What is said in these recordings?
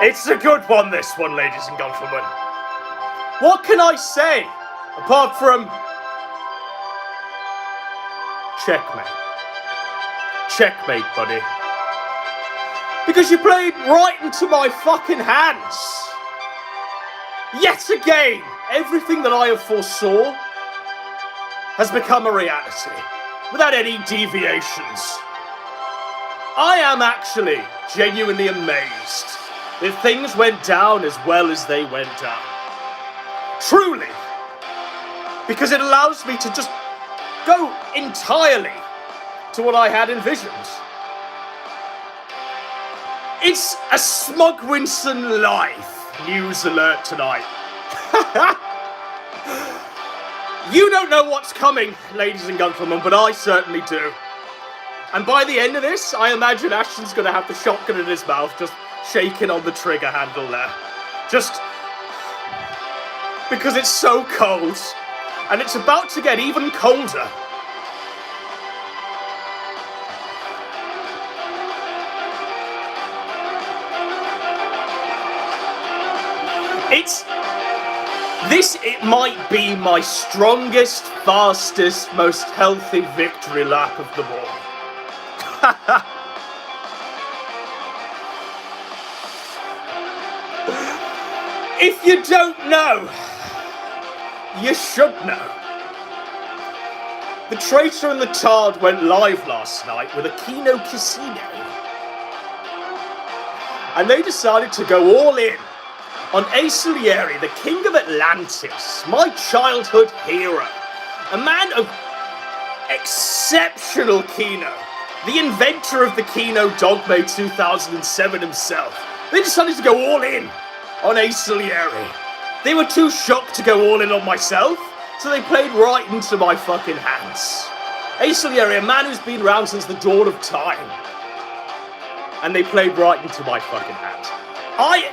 It's a good one, this one, ladies and gentlemen. What can I say, apart from... checkmate. Checkmate, buddy. Because you played right into my fucking hands. Yet again, everything that I have foresaw has become a reality, without any deviations. I am actually genuinely amazed that things went down as well as they went down. Truly. Because it allows me to just go entirely to what I had envisioned. It's a Godwinson live news alert tonight. You don't know what's coming, ladies and gentlemen, but I certainly do. And by the end of this, I imagine Ashton's going to have the shotgun in his mouth, just shaking on the trigger handle there. Just because it's so cold, and it's about to get even colder. It might be my strongest, fastest, most healthy victory lap of them all. If you don't know, you should know. The Traitor and the Tard went live last night with a Keno Casino. And they decided to go all in on Aesilieri, the King of Atlantis, my childhood hero, a man of exceptional Keno, the inventor of the Keno Dogme 2007 himself. They decided to go all in on Aesilieri. They were too shocked to go all in on myself, so they played right into my fucking hands. Aesilieri, a man who's been around since the dawn of time. And they played right into my fucking hands. I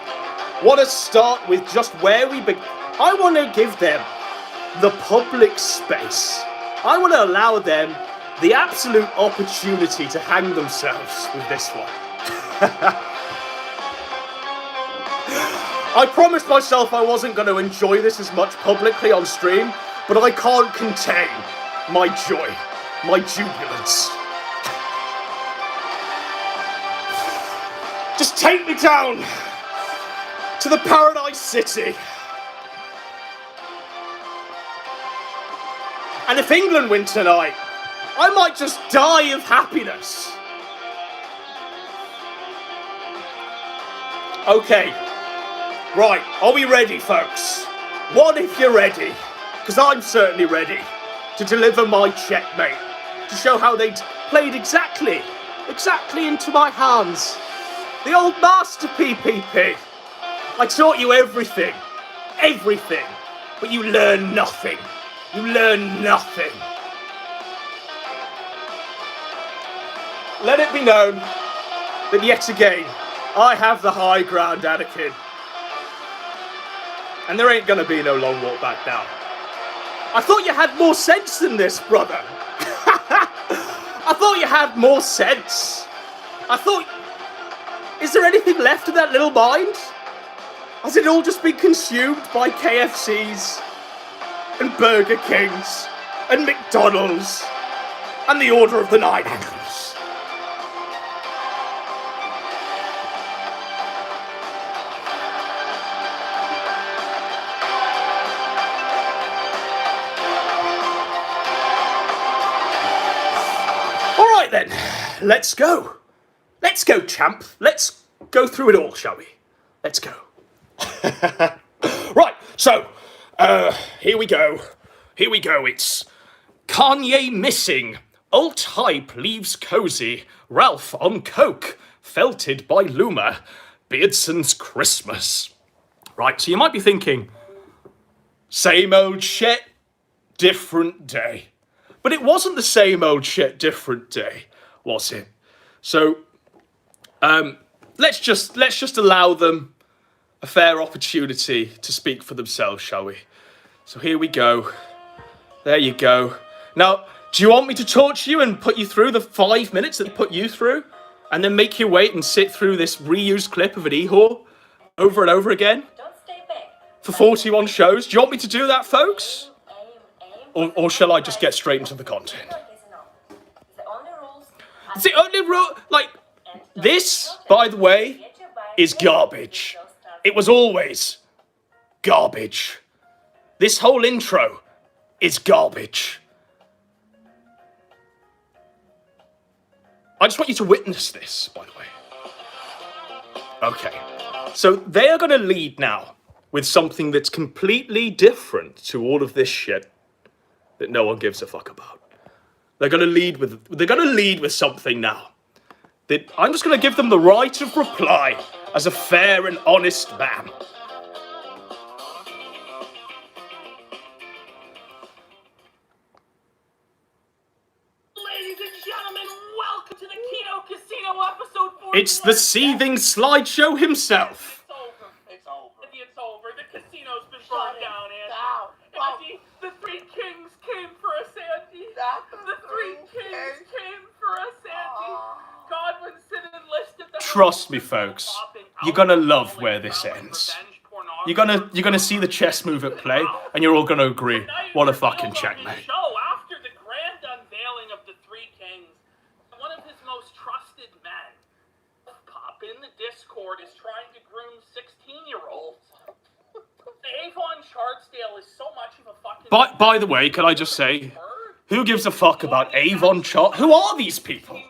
want to start with just where we begin. I want to give them the public space. I want to allow them the absolute opportunity to hang themselves with this one. I promised myself I wasn't going to enjoy this as much publicly on stream, but I can't contain my joy, my jubilance. Just take me down to the Paradise City. And if England win tonight, I might just die of happiness. Okay, right, are we ready, folks? One if you're ready, because I'm certainly ready to deliver my checkmate, to show how they played exactly into my hands. The old master PPP. I taught you everything, but you learn nothing. You learn nothing. Let it be known that yet again, I have the high ground, Anakin. And there ain't gonna be no long walk back now. I thought you had more sense than this, brother. I thought you had more sense. Is there anything left of that little mind? Has it all just been consumed by KFCs and Burger Kings and McDonald's and the Order of the Nine Angles? All right then, let's go. Let's go, champ. Let's go through it all, shall we? Let's go. Right, so, here we go. It's Kanye missing. Alt hype leaves cozy. Ralph on coke. Felted by Luma. Beardson's Christmas. Right, so you might be thinking, same old shit, different day. But it wasn't the same old shit, different day, was it? So, let's just allow them a fair opportunity to speak for themselves, shall we? So here we go. There you go. Now, do you want me to torture you and put you through the 5 minutes that they put you through? And then make you wait and sit through this reused clip of an e-whore? over and over again for 41 shows. Do you want me to do that, folks? Or shall I just get straight into the content? It's the only rule. Like, this, by the way, is garbage. It was always garbage. This whole intro is garbage. I just want you to witness this, by the way. Okay, so they are going to lead now with something that's completely different to all of this shit that no one gives a fuck about. They're going to lead with something now that I'm just going to give them the right of reply as a fair and honest man. It's the seething slideshow himself. It's over. The casino's been burned down, Andy. The three kings came for us, Andy. The three kings came for us, Andy. Godwinson enlisted the... Trust me, folks. You're gonna love where this ends. You're gonna see the chess move at play, and you're all gonna agree. What a fucking checkmate. After the grand unveiling of the three kings, one of his most trusted men, Pop in the Discord, is trying to groom 16-year-olds. Avon Chartsdale is so much of a fucking... By the way, can I just say, who gives a fuck about Avon Chart? Who are these people?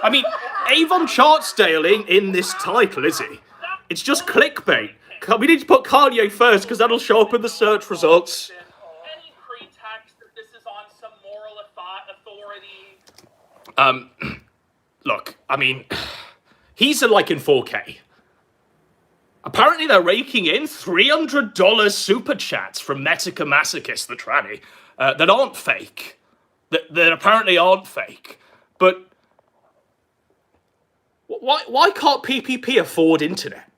I mean, Avon Chartsdale in this title, is he? It's just clickbait. We need to put Kanye first, because that'll show up in the search results. Any pretext that this is on some moral authority... Look, I mean, he's like in 4K. Apparently they're raking in $300 super chats from Metica Masochist, the tranny, that aren't fake. That apparently aren't fake. But why can't PPP afford internet?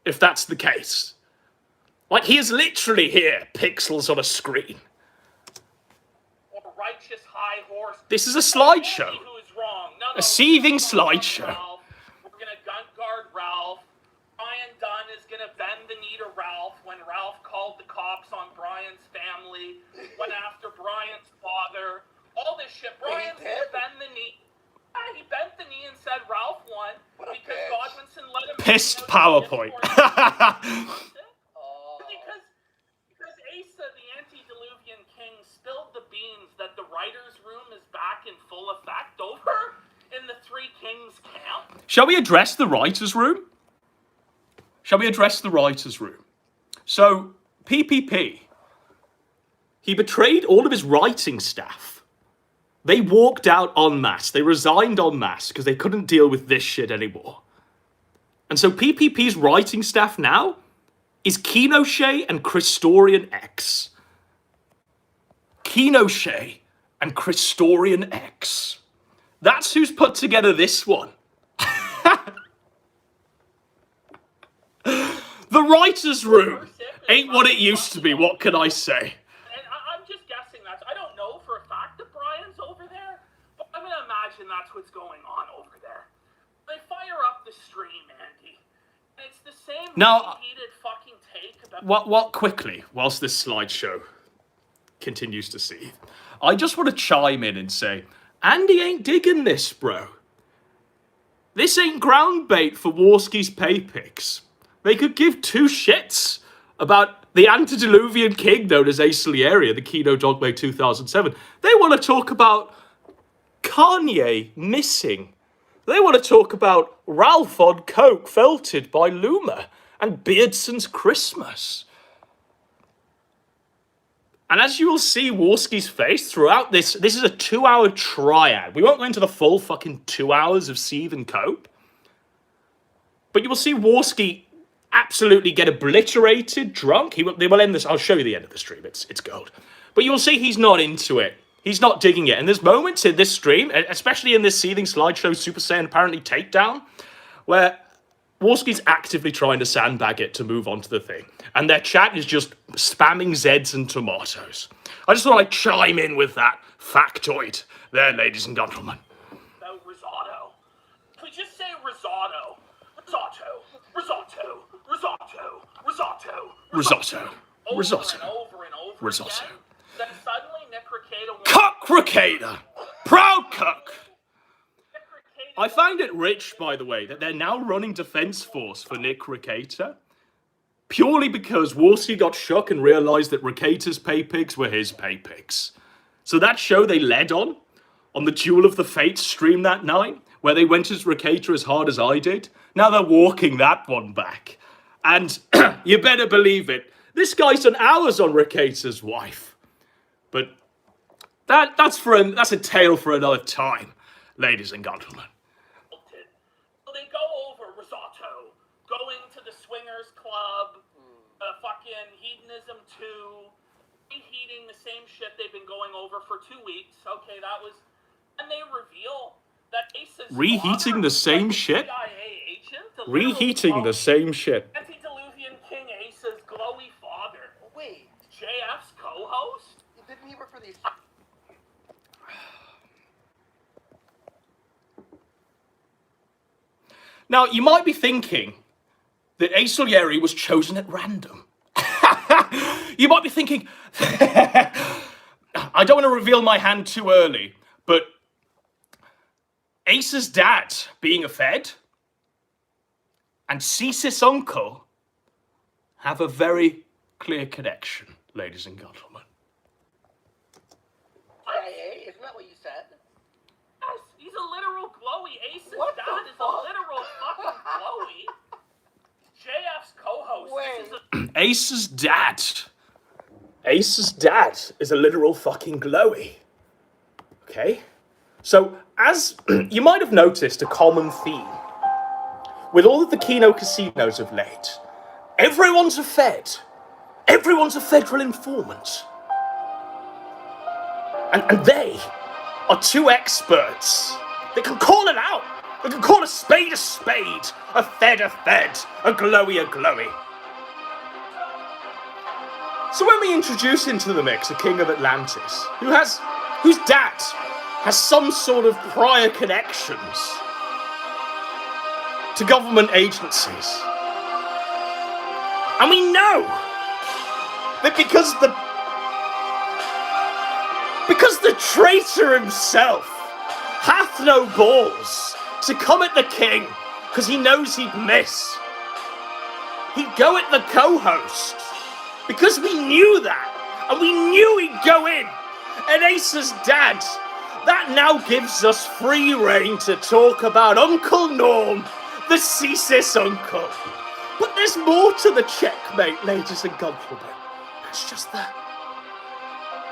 If that's the case. Like, he is literally here, pixels on a screen. Righteous high horse. This is a slideshow. Who is wrong. No, a seething slideshow. We're gonna gun guard Ralph. Brian Dunn is gonna bend the knee to Ralph when Ralph called the cops on Brian's family, went after Brian's father, all this shit. Brian's gonna bend the knee. He bent the knee and said Ralph won because Godwinson let him... Pissed PowerPoint. Because Asa, the antediluvian king, spilled the beans that the writer's room is back in full effect over in the Three Kings camp. Shall we address the writer's room? So, PPP, he betrayed all of his writing staff. They walked out en masse. They resigned en masse because they couldn't deal with this shit anymore. And so PPP's writing staff now is Kenosha and Christorian X. Kenosha and Christorian X. That's who's put together this one. The writer's room ain't what it used to be. What can I say? And I'm just guessing that. I don't know for a fact that Brian's over there, but I'm going to imagine that's what's going on over there. They fire up the stream, Andy. And it's the same repeated fucking take about... What quickly, whilst this slideshow continues to seethe, I just want to chime in and say, Andy ain't digging this, bro. This ain't ground bait for Warski's pay picks. They could give two shits about the antediluvian king known as Ace Salieri, the Kino Dogma 2007. They want to talk about Kanye missing. They want to talk about Ralph on coke felted by Luma and Beardson's Christmas. And as you will see Warski's face throughout this is a 2-hour triad. We won't go into the full fucking 2 hours of seethe and cope. But you will see Warski absolutely get obliterated, drunk. They will end this. I'll show you the end of the stream. It's gold. But you will see he's not into it. He's not digging it. And there's moments in this stream, especially in this seething slideshow Super Saiyan apparently takedown, where Warski's actively trying to sandbag it to move on to the thing. And their chat is just spamming Zeds and tomatoes. I just thought I'd chime in with that factoid there, ladies and gentlemen. About risotto. Could we just say risotto? Risotto. Risotto. over Risotto. and over and over Risotto. again. Then suddenly Nick Rekieta won. Cook Rekieta! Proud cook! Nick Rekieta I find it rich, by the way, that they're now running Defense Force for Nick Rekieta. Purely because Warsi got shook and realized that Rekieta's pay pigs were his pay pigs. So that show they led on the Duel of the Fates stream that night, where they went as Rekieta as hard as I did, now they're walking that one back. And you better believe it, this guy's done hours on Rekieta's wife. But that's a tale for another time, ladies and gentlemen. So they go over Risotto, going to the Swingers Club, fucking Hedonism 2, reheating the same shit they've been going over for 2 weeks. Okay, that was... And they reveal that Ace's Reheating father the same was shit? CIA agent, Reheating the same shit. Antediluvian King Ace's glowy father. Wait, JF's co-host? didn't he work for the... Now, you might be thinking that Ace Salieri was chosen at random. You might be thinking, I don't want to reveal my hand too early, but Ace's dad being a Fed and Cesis' uncle have a very clear connection, ladies and gentlemen. CIA? Isn't that what you said? Yes, he's a literal glowy. Ace's What dad the is fuck? a literal fucking glowy. JF's co-host. Wait. Ace's dad. Ace's dad is a literal fucking glowy. Okay? So, as you might have noticed, a common theme with all of the Kino casinos of late, everyone's a Fed. Everyone's a federal informant. And they are two experts. They can call it out. They can call a spade, a Fed, a glowy, a glowy. So when we introduce into the mix a king of Atlantis, whose dad has some sort of prior connections to government agencies, and we know that because the traitor himself hath no balls to come at the king, because he knows he'd miss, he'd go at the co-host. Because we knew that, and we knew he'd go in. And Ace's dad, that now gives us free rein to talk about Uncle Norm, the Cesis uncle. But there's more to the checkmate, ladies and gentlemen. That's just the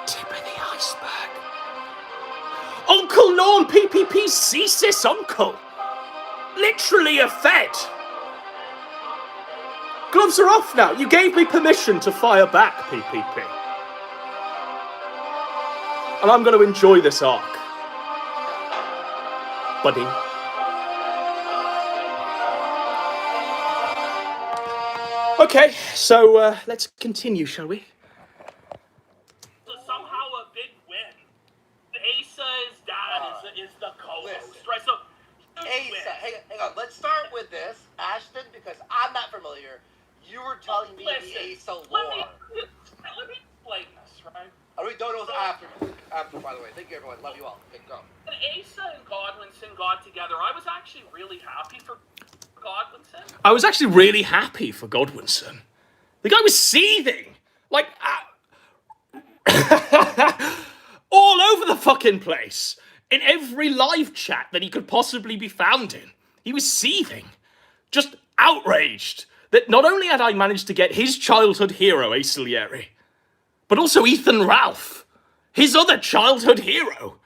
tip of the iceberg. Uncle Norm, PPP's Cesis uncle. Literally a Fed. Gloves are off now. You gave me permission to fire back, PPP. And I'm going to enjoy this arc. Buddy. Okay, so let's continue, shall we? Somehow a big win. Ace's dad is the co-host, right? So huge win. Asa, hang on. Let's start with this, Ashton, because I'm not familiar. You were telling me Listen, the Asa lore. let me explain this, right? I really don't know what's after, by the way. Thank you, everyone. Love you all. Okay, go. When Asa and Godwinson got together, I was actually really happy for Godwinson. I was actually really happy for Godwinson. The guy was seething. Like, all over the fucking place. In every live chat that he could possibly be found in. He was seething. Just outraged that not only had I managed to get his childhood hero, Ace Salieri, but also Ethan Ralph, his other childhood hero,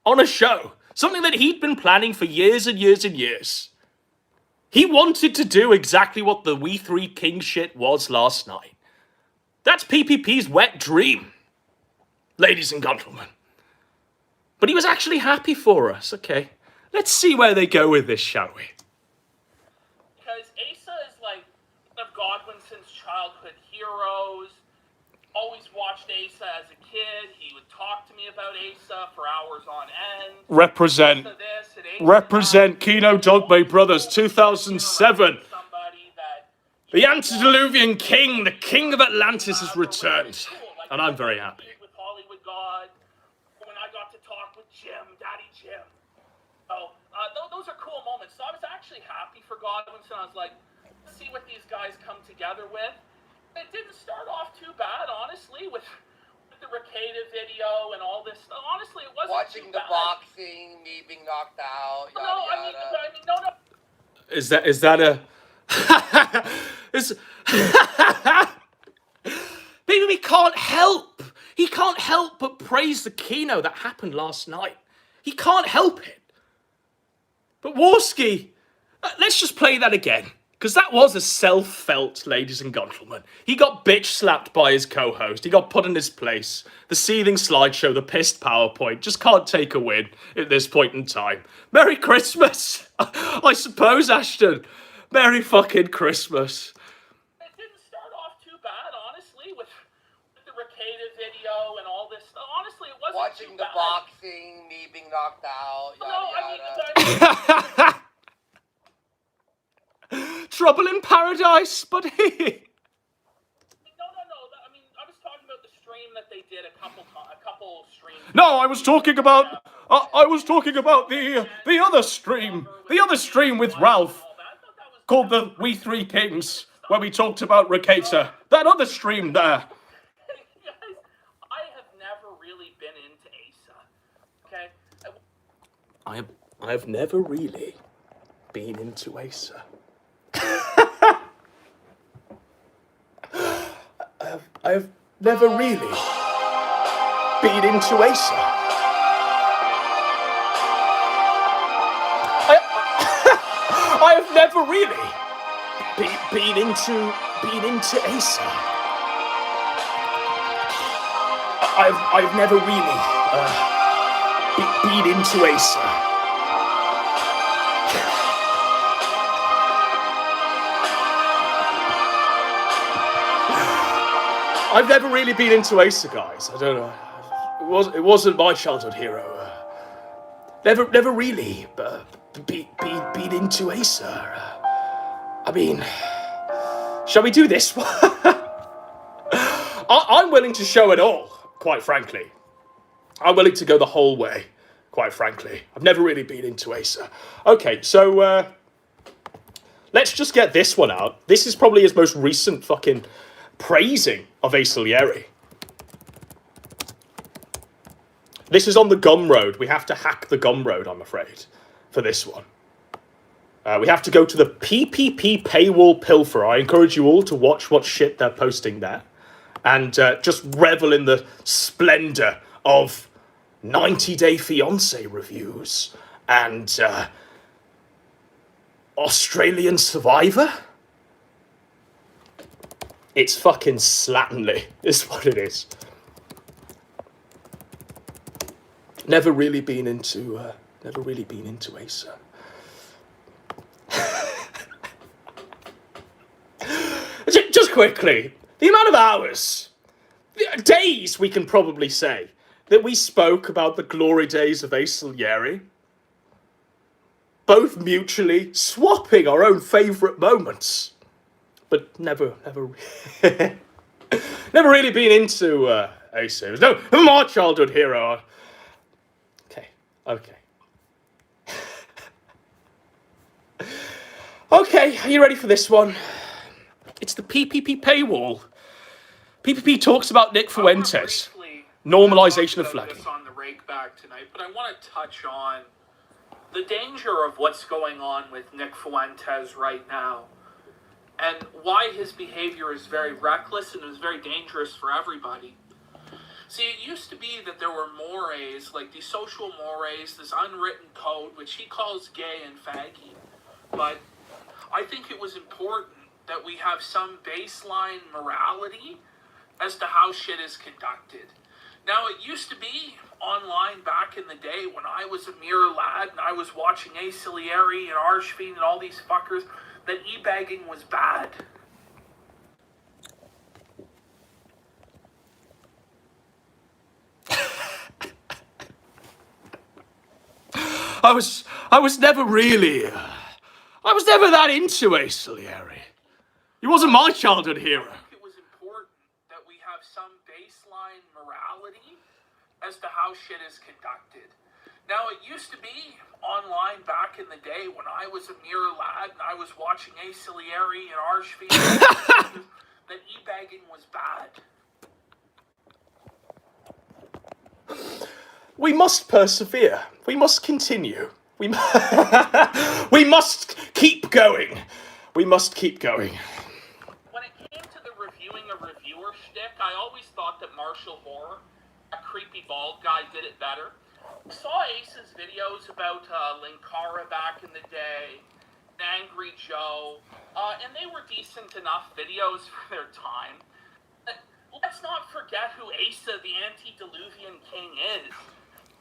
on a show. Something that he'd been planning for years and years and years. He wanted to do exactly what the We Three King shit was last night. That's PPP's wet dream, ladies and gentlemen. But he was actually happy for us. Okay, let's see where they go with this, shall we? Because Asa is like one of Godwinson's childhood heroes. Always watched Asa as a kid. He would talk to me about Asa for hours on end. Represent. Asa this and Asa Represent that. Kino Dogme Brothers 2007. Somebody that The antediluvian king, the king of Atlantis, has returned, and I'm very happy. With Hollywood God, when I got to talk with Jim, Daddy Jim. So those are cool moments. So I was actually happy for Godwinson. I was like, let's see what these guys come together with. It didn't start off too bad, honestly, with the Ricada video and all this. Honestly, it wasn't Watching too the bad. boxing, me being knocked out, yada yada. No. Is that a... Baby can't help. He can't help but praise the keynote that happened last night. He can't help it. But Warski, let's just play that again. Because that was a self-felt, ladies and gentlemen. He got bitch slapped by his co-host. He got put in his place. The seething slideshow, the pissed PowerPoint. Just can't take a win at this point in time. Merry Christmas, I suppose, Ashton. Merry fucking Christmas. It didn't start off too bad, honestly, with the Ricada video and all this. Honestly, it wasn't Watching too the bad. boxing, me being knocked out, yada. Trouble in paradise, but No. I was talking about the stream that they did a couple streams. No, I was talking about the other stream. The other stream with Ralph, called the We Three Kings, where we talked about Ricata. That other stream there. Guys, I have never really been into Asa. Okay? I have never really been into Asa. I have never really been into Asa. I have never really been into Asa. I've never really been into Asa. I've never really been into Asa, guys. I don't know. It wasn't my childhood hero. Never really been into Asa. I mean, shall we do this one? I'm willing to show it all, quite frankly. I'm willing to go the whole way, quite frankly. I've never really been into Asa. Okay, so let's just get this one out. This is probably his most recent fucking praising of Aesilieri. This is on the Gumroad. We have to hack the Gumroad, I'm afraid, for this one. We have to go to the PPP paywall pilfer. I encourage you all to watch what shit they're posting there. And just revel in the splendor of 90 Day Fiancé reviews and Australian Survivor. It's fucking slatternly, is what it is. Never really been into Asa. Just quickly, the amount of hours, days we can probably say, that we spoke about the glory days of Aesilieri, both mutually swapping our own favourite moments. But never really been into Asa. No, my childhood hero. Okay. Okay, are you ready for this one? It's the PPP paywall. PPP talks about Nick Fuentes. Normalization of flagging. This on the rake back tonight, but I want to touch on the danger of what's going on with Nick Fuentes right now. And why his behavior is very reckless and is very dangerous for everybody. See, it used to be that there were mores, like these social mores, this unwritten code, which he calls gay and faggy. But I think it was important that we have some baseline morality as to how shit is conducted. Now, it used to be online back in the day when I was a mere lad and I was watching Aesilieri and Arshfiend and all these fuckers, that e-bagging was bad. I was never that into Aesilieri. He wasn't my childhood hero. I think it was important that we have some baseline morality as to how shit is conducted. Now, it used to be online back in the day when I was a mere lad and I was watching A. Cilieri and Archfield that e-bagging was bad. We must persevere. We must continue. We must keep going. We must keep going. When it came to the reviewing a reviewer shtick, I always thought that Marshall Horror, a creepy bald guy, did it better. I saw Ace's videos about Linkara back in the day, Angry Joe, and they were decent enough videos for their time. Let's not forget who Asa, the antediluvian king, is.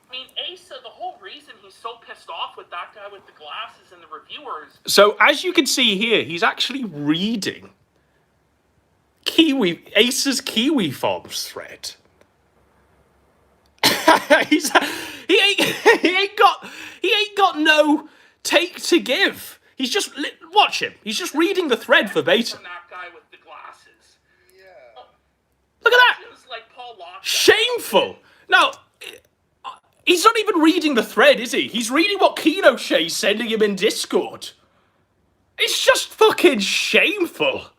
I mean, Asa, the whole reason he's so pissed off with that guy with the glasses and the reviewers... So, as you can see here, he's actually reading Asa's Kiwi Farms thread. he ain't got no take to give. He's just watch him. He's just reading the thread verbatim. That guy with the glasses. Yeah. Look at that. Like Paul Locke. Shameful. No, he's not even reading the thread, is he? He's reading what Kino Shay's sending him in Discord. It's just fucking shameful.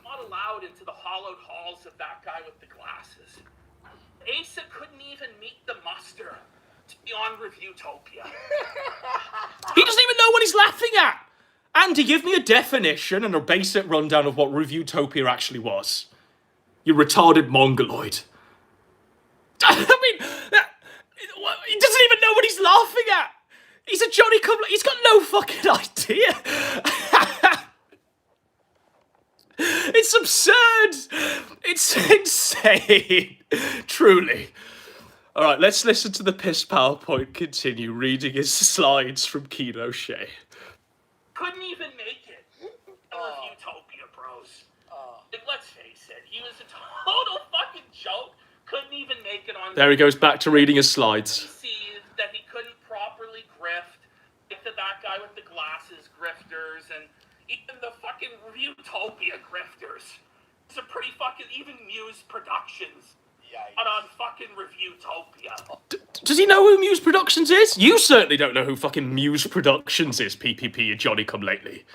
Not allowed into the hollowed halls of that guy with the glasses. Asa couldn't even meet the muster to be on Reviewtopia. He doesn't even know what he's laughing at. Andy, give me a definition and a basic rundown of what Reviewtopia actually was. You retarded mongoloid. I mean, he doesn't even know what he's laughing at. He's a Johnny come. He's got no fucking idea. It's absurd. It's insane. Truly. All right, let's listen to the piss PowerPoint continue reading his slides from Kino Shay. Couldn't even make it on Reviewtopia, bros. Like, let's face it, he was a total fucking joke. Couldn't even make it on... There he goes back to reading his slides. See that he couldn't properly grift, like that guy with the glasses grifters, and even the fucking Reviewtopia grifters. It's a pretty fucking... Even Muse Productions. Yikes. But on fucking Reviewtopia. Does he know who Muse Productions is? You certainly don't know who fucking Muse Productions is, PPP, you Johnny come lately.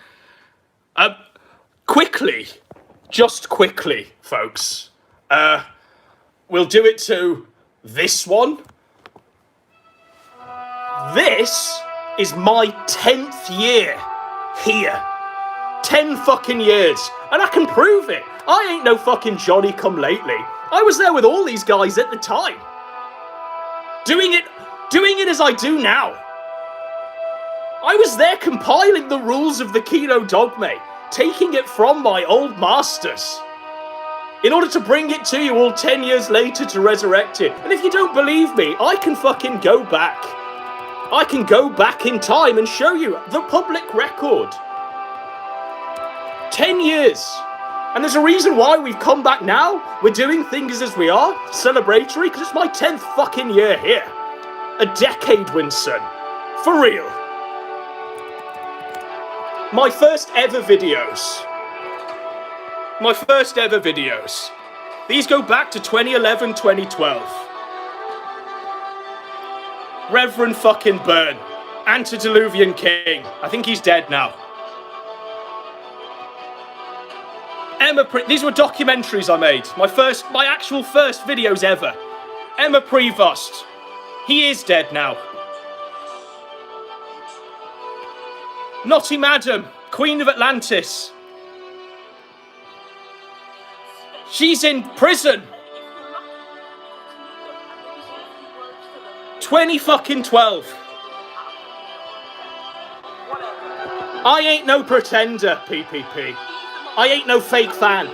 Quickly, just quickly, folks. We'll do it to this one. This is my 10th year here. 10 fucking years. And I can prove it. I ain't no fucking Johnny come lately. I was there with all these guys at the time. Doing it as I do now. I was there compiling the rules of the Kino Dogme, taking it from my old masters, in order to bring it to you all 10 years later to resurrect it. And if you don't believe me, I can fucking go back. I can go back in time and show you the public record. 10 years. And there's a reason why we've come back now. We're doing things as we are, celebratory, because it's my 10th fucking year here. A decade, Winston. For real. My first ever videos. These go back to 2011, 2012. Reverend fucking Byrne. Antediluvian King. I think he's dead now. These were documentaries I made. My actual first videos ever. Emma Prevost. He is dead now. Naughty Madam, Queen of Atlantis. She's in prison. 2012. I ain't no pretender, PPP. I ain't no fake fan.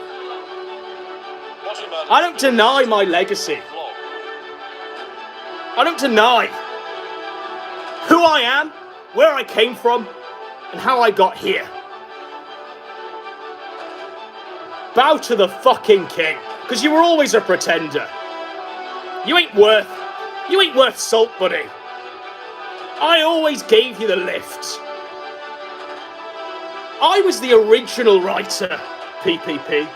I don't deny my legacy. I don't deny who I am, where I came from, and how I got here. Bow to the fucking king, because you were always a pretender. You ain't worth salt, buddy. I always gave you the lift. I was the original writer PPP.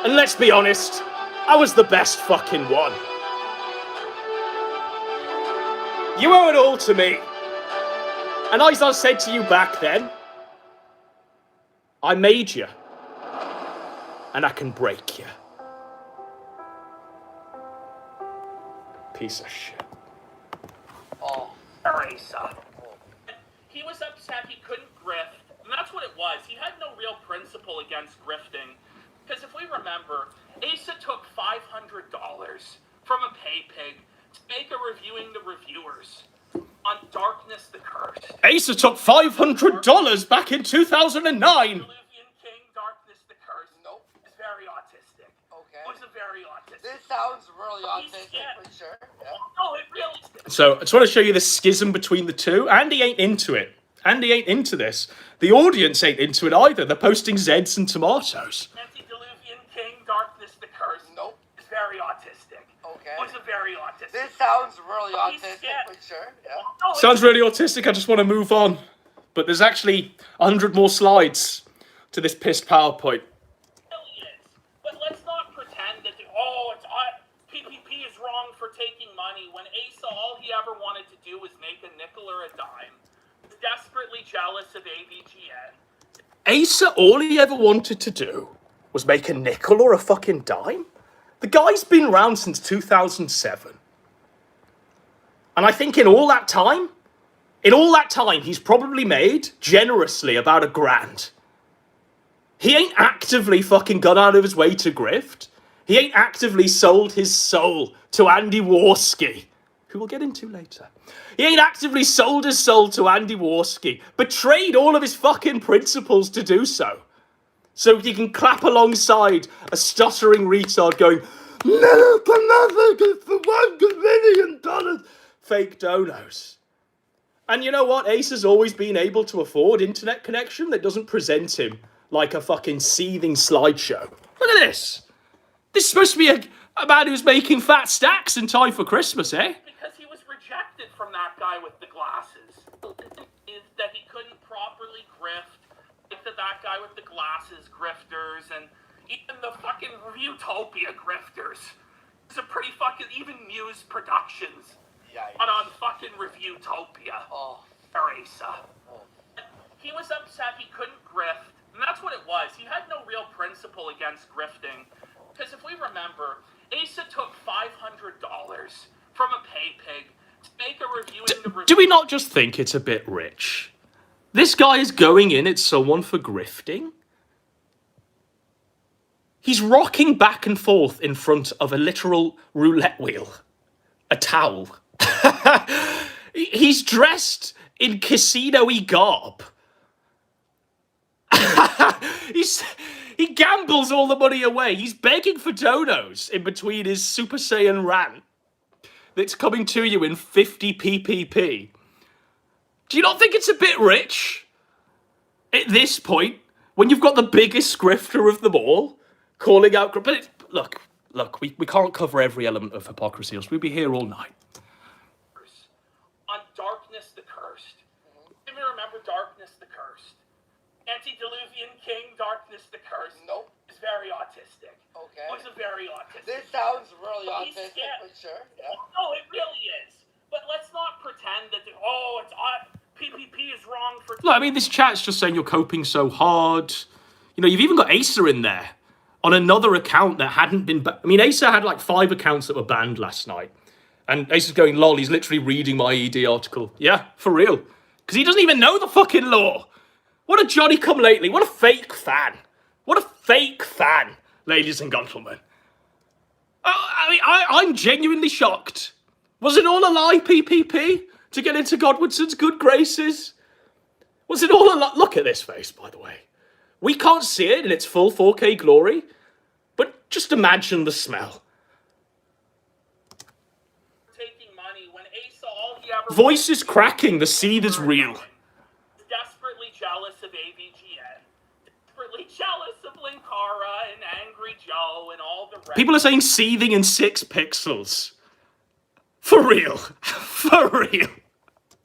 And let's be honest, I was the best fucking one. You owe it all to me. And as I said to you back then, I made you. And I can break you. Piece of shit. Oh. Teresa. He was upset he couldn't grift, and that's what it was. He had no real principle against grifting. Because if we remember, Asa took $500 from a pay pig to make a reviewing the reviewers on Darkness the Cursed. Asa took $500 back in 2009. Diluvian King, Darkness the Cursed. Nope. Is very autistic. Okay. It was a very autistic. This sounds really autistic, but sure. Yeah. No, it really is. So I just want to show you the schism between the two. Andy ain't into it. Andy ain't into this. The audience ain't into it either. They're posting Zeds and tomatoes. Antediluvian King, Darkness the Cursed. Nope. Is very autistic. Okay. It was a very autistic. This sounds really He's autistic, scared. but sure. Yeah. No, Sounds really autistic. I just want to move on. But there's actually 100 more slides to this pissed PowerPoint. really is. But let's not pretend that, PPP is wrong for taking money when Asa, all he ever wanted to do was make a nickel or a dime. He's desperately jealous of AVGN. Asa, all he ever wanted to do was make a nickel or a fucking dime? The guy's been around since 2007. And I think in all that time, he's probably made, generously, about $1,000. He ain't actively fucking gone out of his way to grift. He ain't actively sold his soul to Andy Warski, who we'll get into later. He ain't actively sold his soul to Andy Warski, betrayed all of his fucking principles to do so. So he can clap alongside a stuttering retard going, "Milk nothing for $1 million." Fake donos. And you know what? Ace has always been able to afford internet connection that doesn't present him like a fucking seething slideshow. Look at this. This is supposed to be a man who's making fat stacks in time for Christmas, eh? Because he was rejected from that guy with the glasses. Is that he couldn't properly grift. Like that guy with the glasses grifters, and even the fucking Reviewtopia grifters. It's a pretty fucking, even Muse Productions. Yikes. On fucking Reviewtopia. Oh. Teresa. He was upset he couldn't grift, and that's what it was. He had no real principle against grifting. Because if we remember, Asa took $500 from a pay pig to make a review. Do we not just think it's a bit rich? This guy is going in at someone for grifting? He's rocking back and forth in front of a literal roulette wheel. A towel. He's dressed in casino-y garb. He gambles all the money away. He's begging for donos in between his Super Saiyan rant that's coming to you in 50 PPP. Do you not think it's a bit rich? At this point, when you've got the biggest grifter of them all, calling out... But look, we can't cover every element of hypocrisy, else we'd be here all night. On Darkness the Cursed. Do you remember Darkness the Cursed? Antediluvian King, Darkness the Cursed. Nope. Is very autistic. Okay. It was a very autistic. This sounds really He's autistic, scared. but sure. Yeah. No, it really is. But let's not pretend that, PPP is wrong for... Look, I mean, this chat's just saying you're coping so hard. You know, you've even got Asa in there on another account that hadn't been... I mean, Asa had like 5 accounts that were banned last night. And Asa's going, lol, he's literally reading my ED article. Yeah, for real. Because he doesn't even know the fucking law. What a Johnny-come-lately. What a fake fan. What a fake fan, ladies and gentlemen. I'm genuinely shocked. Was it all a lie, PPP? To get into Godwinson's good graces? Was it all a lie? Look at this face, by the way. We can't see it in its full 4K glory, but just imagine the smell. Taking money when Asa, all he ever... Voice is cracking, the seed is real. Desperately jealous of AVGN. Desperately jealous of Linkara and Angry Joe and all the rest. People are saying seething in 6 pixels. For real. For real.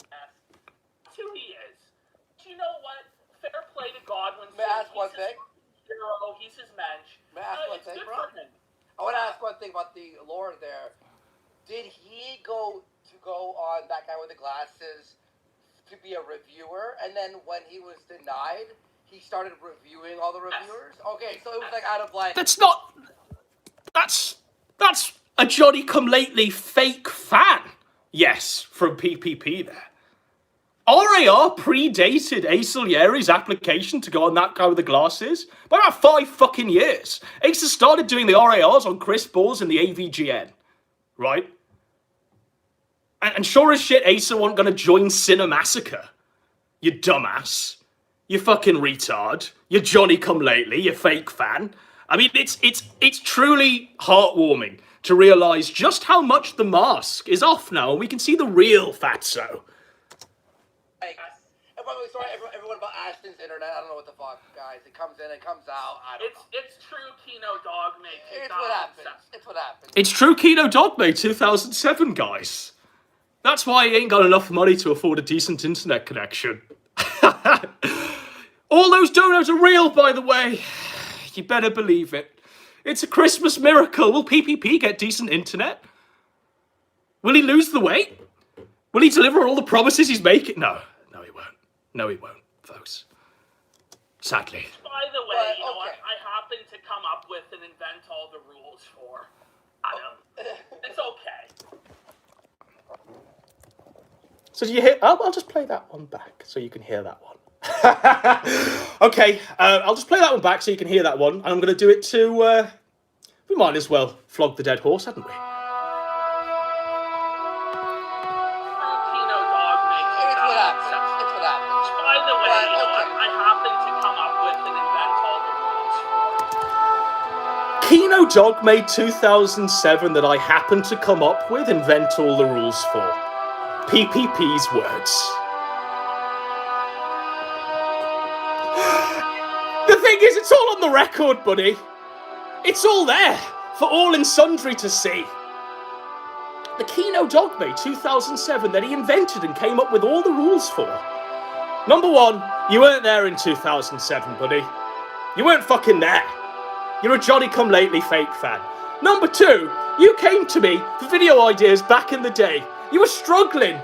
That's who he is. Do you know what? Fair play to Godwinson. May I ask one thing? hero. He's his mensch. May I ask one It's thing, good bro? for him. I want to ask one thing about the lore there. Did he go on that guy with the glasses to be a reviewer, and then when he was denied, he started reviewing all the reviewers? Okay, so it was like out of like... That's a Johnny Come Lately fake fan. Yes, from PPP there. RAR predated Ace Salieri's application to go on that guy with the glasses by about 5 fucking years. Ace has started doing the RARs on Chris Balls in the AVGN, right? And sure as shit, Ace wasn't gonna join Cinemassacre. You dumbass. You fucking retard. You Johnny Come Lately, you fake fan. I mean, it's truly heartwarming to realise just how much the mask is off now, and we can see the real Fatso. Like, and by the way, sorry, everyone about Ashton's internet. I don't know what the fuck, guys. It comes in, it comes out. I don't know. It's true Kino Dogma. It's what happens. It's what happens. It's true Kino Dogma 2007, guys. That's why he ain't got enough money to afford a decent internet connection. All those donuts are real, by the way. You better believe it. It's a Christmas miracle. Will PPP get decent internet? Will he lose the weight? Will he deliver all the promises he's making? No, he won't. No, he won't, folks. Sadly. By the way, you know what I happen to come up with and invent all the rules for? It's okay. So do you hear? I'll just play that one back so you can hear that one. Okay, I'll just play that one back so you can hear that one. And I'm going to do it to... we might as well flog the dead horse, hadn't we? Kino Dogma 2007 that I happened to come up with, invent all the rules for. PPP's words. The thing is, it's all on the record, buddy. It's all there for all and sundry to see. The Kino Dogma 2007 that he invented and came up with all the rules for. Number one, you weren't there in 2007, buddy. You weren't fucking there. You're a Johnny Come Lately fake fan. Number two, you came to me for video ideas back in the day. You were struggling.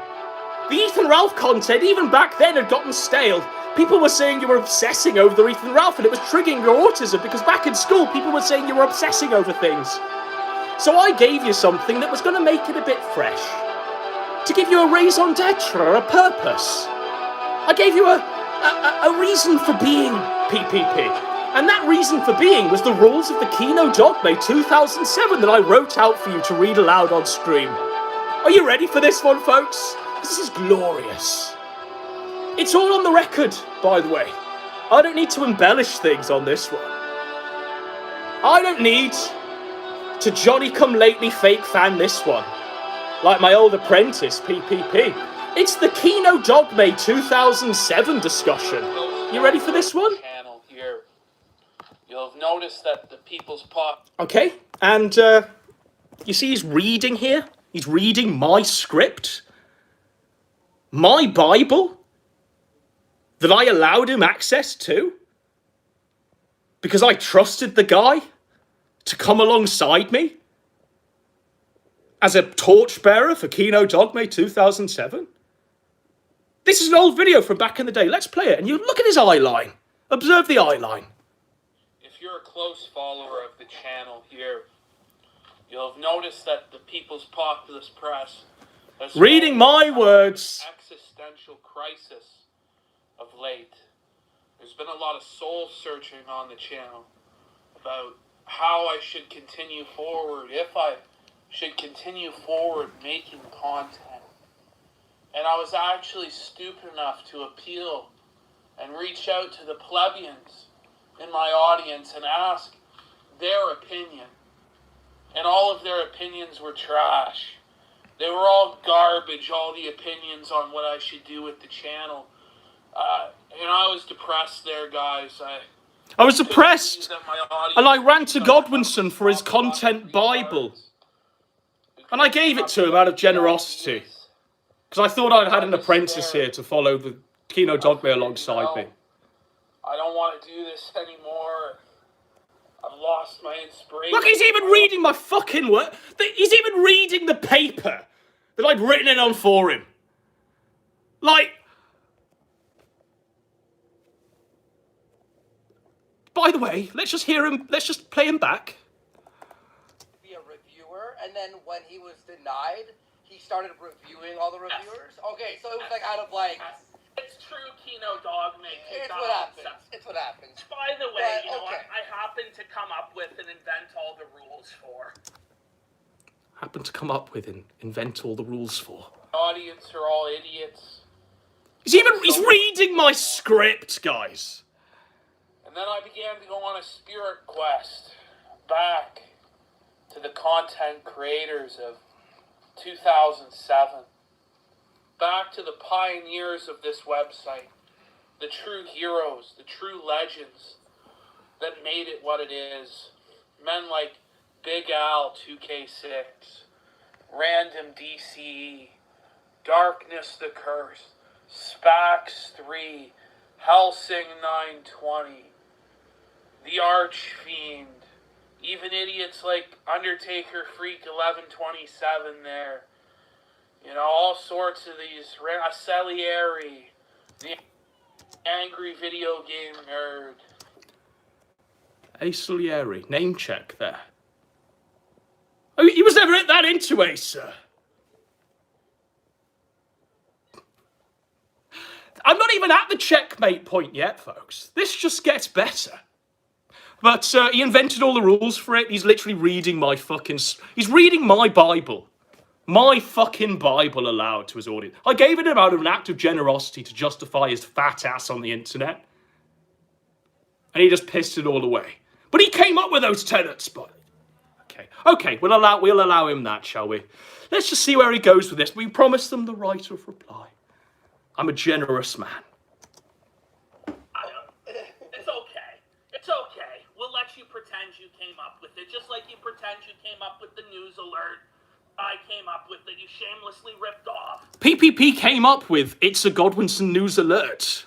The Ethan Ralph content, even back then, had gotten stale. People were saying you were obsessing over the Ethan Ralph, and it was triggering your autism, because back in school, people were saying you were obsessing over things. So I gave you something that was going to make it a bit fresh. To give you a raison d'etre, a purpose. I gave you a reason for being, PPP. And that reason for being was the rules of the Kino Dogma 2007 that I wrote out for you to read aloud on stream. Are you ready for this one, folks? This is glorious. It's all on the record, by the way. I don't need to embellish things on this one. I don't need to Johnny Come Lately fake fan this one, like my old apprentice, PPP. It's the Kino Dogma 2007 discussion. You ready for this one? You'll have noticed that the People's Pot... Okay, and you see he's reading here? He's reading my script. My Bible that I allowed him access to. Because I trusted the guy to come alongside me as a torchbearer for Kino Dogma 2007. This is an old video from back in the day. Let's play it, and you look at his eye line. Observe the eye line. If you're a close follower of the channel here, you'll have noticed that the People's Populous Press has reading my words. Existential crisis of late. There's been a lot of soul searching on the channel about how I should continue forward, if I should continue forward making content. And I was actually stupid enough to appeal and reach out to the plebeians in my audience and ask their opinion. And all of their opinions were trash. They were all garbage, all the opinions on what I should do with the channel. And I was depressed there, guys. I was depressed, and I ran to Godwinson for his content Bible. And I gave it to him out of generosity. Because I thought I had an apprentice here to follow the Kino Dogma alongside me. I don't want to do this anymore. lost my inspiration. Look, he's even reading my fucking work. He's even reading the paper that I'd written it on for him. Like, by the way, let's just hear him. Let's just play him back. Be a reviewer, and then when he was denied, he started reviewing all the reviewers. Okay, so it was like out of like. It's true, Kino Dog may take It's what happens. It's what happens. By the way, But, you know, okay. I happen to come up with and invent all the rules for. Invent all the rules for. Audience are all idiots. He's reading my script, guys. And then I began to go on a spirit quest back to the content creators of 2007. Back to the pioneers of this website. The true heroes, the true legends that made it what it is. Men like Big Al 2K6, Random DCE, Darkness the Curse, Spax 3, Helsing 920, The Archfiend, even idiots like Undertaker Freak 1127 there. You know, all sorts of these. Salieri, the angry video game nerd. Ace Salieri, name check there. Oh, he was never that into Ace, sir. I'm not even at the checkmate point yet, folks. This just gets better. But he invented all the rules for it. He's literally reading my fucking... He's reading my Bible. My fucking Bible aloud to his audience. I gave it him out of an act of generosity to justify his fat ass on the internet. And he just pissed it all away. But he came up with those tenets, but... Okay, we'll allow him that, shall we? Let's just see where he goes with this. We promised them the right of reply. I'm a generous man. It's okay. It's okay. We'll let you pretend you came up with it, just like you pretend you came up with the news alert I came up with that you shamelessly ripped off. PPP came up with It's a Godwinson News Alert.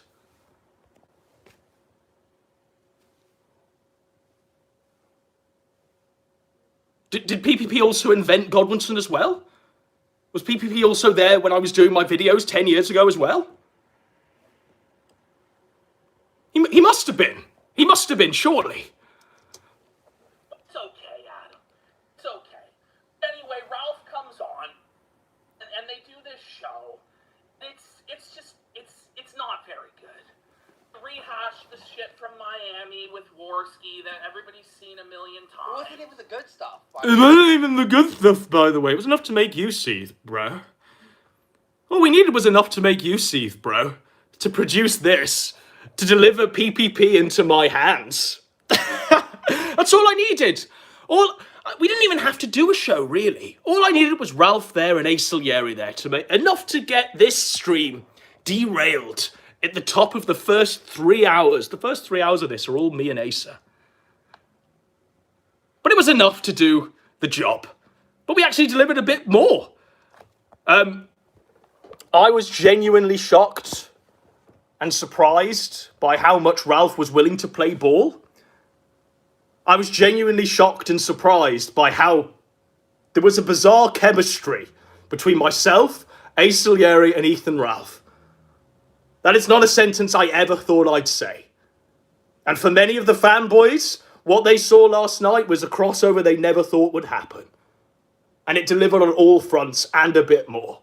Did PPP also invent Godwinson as well? Was PPP also there when I was doing my videos 10 years ago as well? He must have been. He must have been, surely. It's okay, Adam. It's okay. Anyway, Ralph comes on, and they do this show. It's not very good. Rehash the shit from Miami with Worski that everybody's seen a million It times. wasn't even the good stuff. It wasn't even the good stuff, by the way. It was enough to make you seethe, bro. All we needed was enough to make you seethe, bro. To produce this. To deliver PPP into my hands. That's all I needed. We didn't even have to do a show, really. All I needed was Ralph there and Ace Salieri there to make enough to get this stream derailed at the top of the first 3 hours. The first 3 hours of this are all me and Asa. But it was enough to do the job. But we actually delivered a bit more. I was genuinely shocked and surprised by how much Ralph was willing to play ball. I was genuinely shocked and surprised by how there was a bizarre chemistry between myself, Ace Salieri, and Ethan Ralph. That is not a sentence I ever thought I'd say. And for many of the fanboys, what they saw last night was a crossover they never thought would happen. And it delivered on all fronts and a bit more.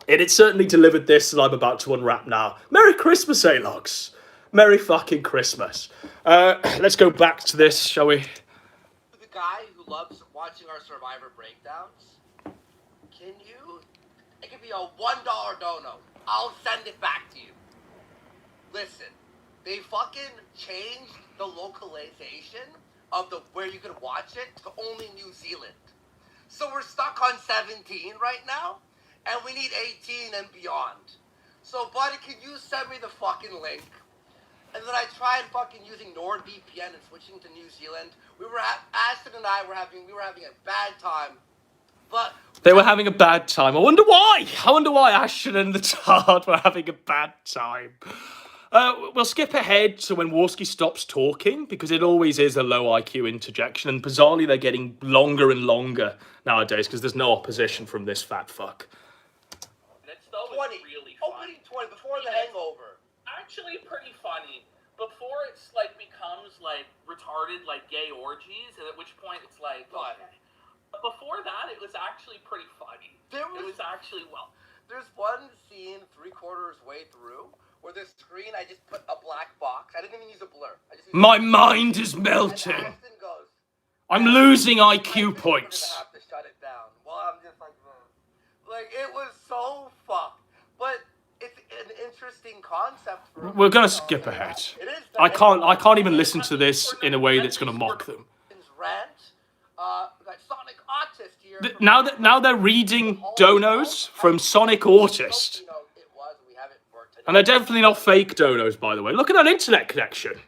And it certainly delivered this that I'm about to unwrap now. Merry Christmas, A-Logs. Merry fucking Christmas. Let's go back to this, shall we? The guy who loves watching our Survivor breakdowns, it could be a $1 dono. I'll send it back to you. Listen, they fucking changed the localization of where you could watch it to only New Zealand. So we're stuck on 17 right now, and we need 18 and beyond. So, buddy, can you send me the fucking link? And then I tried fucking using NordVPN and switching to New Zealand. Ashton and I were having a bad time. But they were having a bad time. I wonder why. Ashton and the Tard were having a bad time. We'll skip ahead to when Warski stops talking, because it always is a low IQ interjection, and bizarrely they're getting longer and longer nowadays because there's no opposition from this fat fuck. It's though 20. Really Opening funny. 20 before the hangover. Actually pretty funny. Before it's like becomes like retarded like gay orgies, and at which point it's like okay. But before that it was actually pretty funny. It was actually There's one scene 3/4 way through where the screen, I just put a black box. I didn't even use a blur. I just used My mind is melting. And Ashton goes, I'm losing I IQ think we're points. gonna have to shut it down. Well, I'm just like, it was so fucked. But it's an interesting concept. We're gonna skip ahead. I can't even listen to this in a way that's gonna mock them. Rant. We got Sonic Autist here. Now they're reading donos from Sonic Autist. And they're definitely not fake donos, by the way. Look at that internet connection.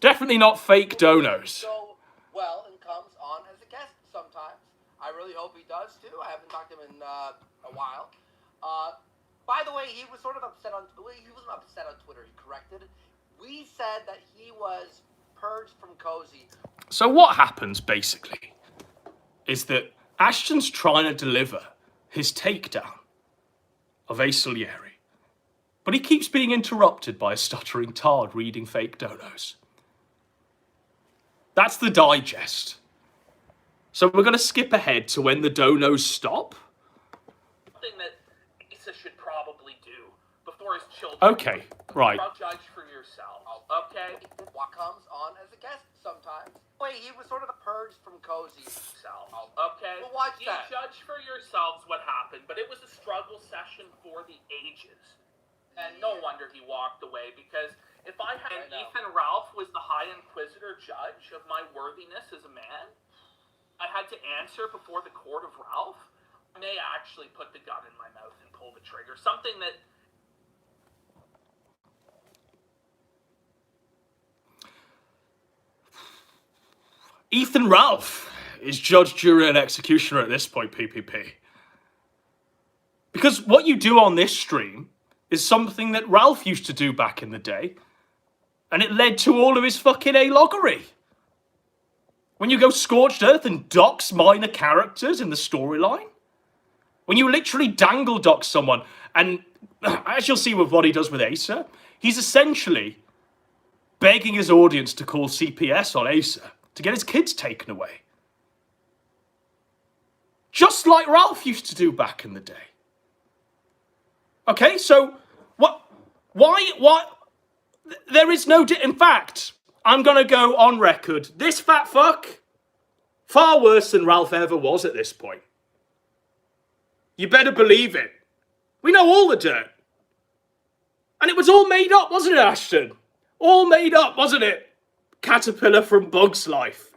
Definitely not fake donos. So well and comes on as a guest sometimes. I really hope he does too. I haven't talked to him in a while. By the way, he was sort of upset on. He wasn't upset on Twitter. He corrected. We said that he was purged from Cozy. So what happens basically is that Ashton's trying to deliver his takedown of Ace Salieri, but he keeps being interrupted by a stuttering tard reading fake donos. That's the digest. So we're going to skip ahead to when the donos stop. Something that Asa should probably do before his children. Okay, right. Judge for yourself. Okay. What comes on as a guest sometimes. Wait, he was sort of purged from Cozy. Okay. Well, watch you that. Judge for yourselves what happened, but it was a struggle session for the ages. And no wonder he walked away, because if I had Ethan Ralph was the High Inquisitor judge of my worthiness as a man, I had to answer before the court of Ralph, I may actually put the gun in my mouth and pull the trigger. Something that Ethan Ralph is judge, jury, and executioner at this point, PPP. Because what you do on this stream is something that Ralph used to do back in the day, and it led to all of his fucking A-loggery. When you go scorched earth and dox minor characters in the storyline, when you literally dangle dox someone, and as you'll see with what he does with Asa, he's essentially begging his audience to call CPS on Asa to get his kids taken away. Just like Ralph used to do back in the day. Okay, so why, there is no, in fact, I'm going to go on record. This fat fuck, far worse than Ralph ever was at this point. You better believe it. We know all the dirt. And it was all made up, wasn't it, Ashton? All made up, wasn't it? Caterpillar from Bug's Life.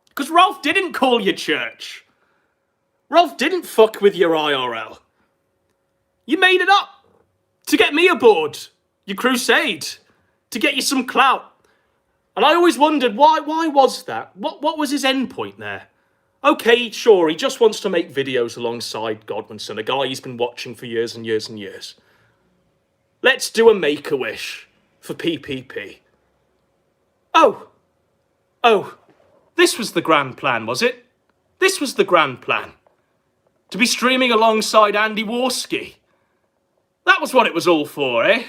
Because Ralph didn't call your church. Ralph didn't fuck with your IRL. You made it up to get me aboard your crusade, to get you some clout. And I always wondered, why was that? What was his end point there? Okay, sure, he just wants to make videos alongside Godwinson, a guy he's been watching for years and years and years. Let's do a Make-A-Wish for PPP. Oh, this was the grand plan, was it? This was the grand plan. To be streaming alongside Andy Warski. That was what it was all for, eh?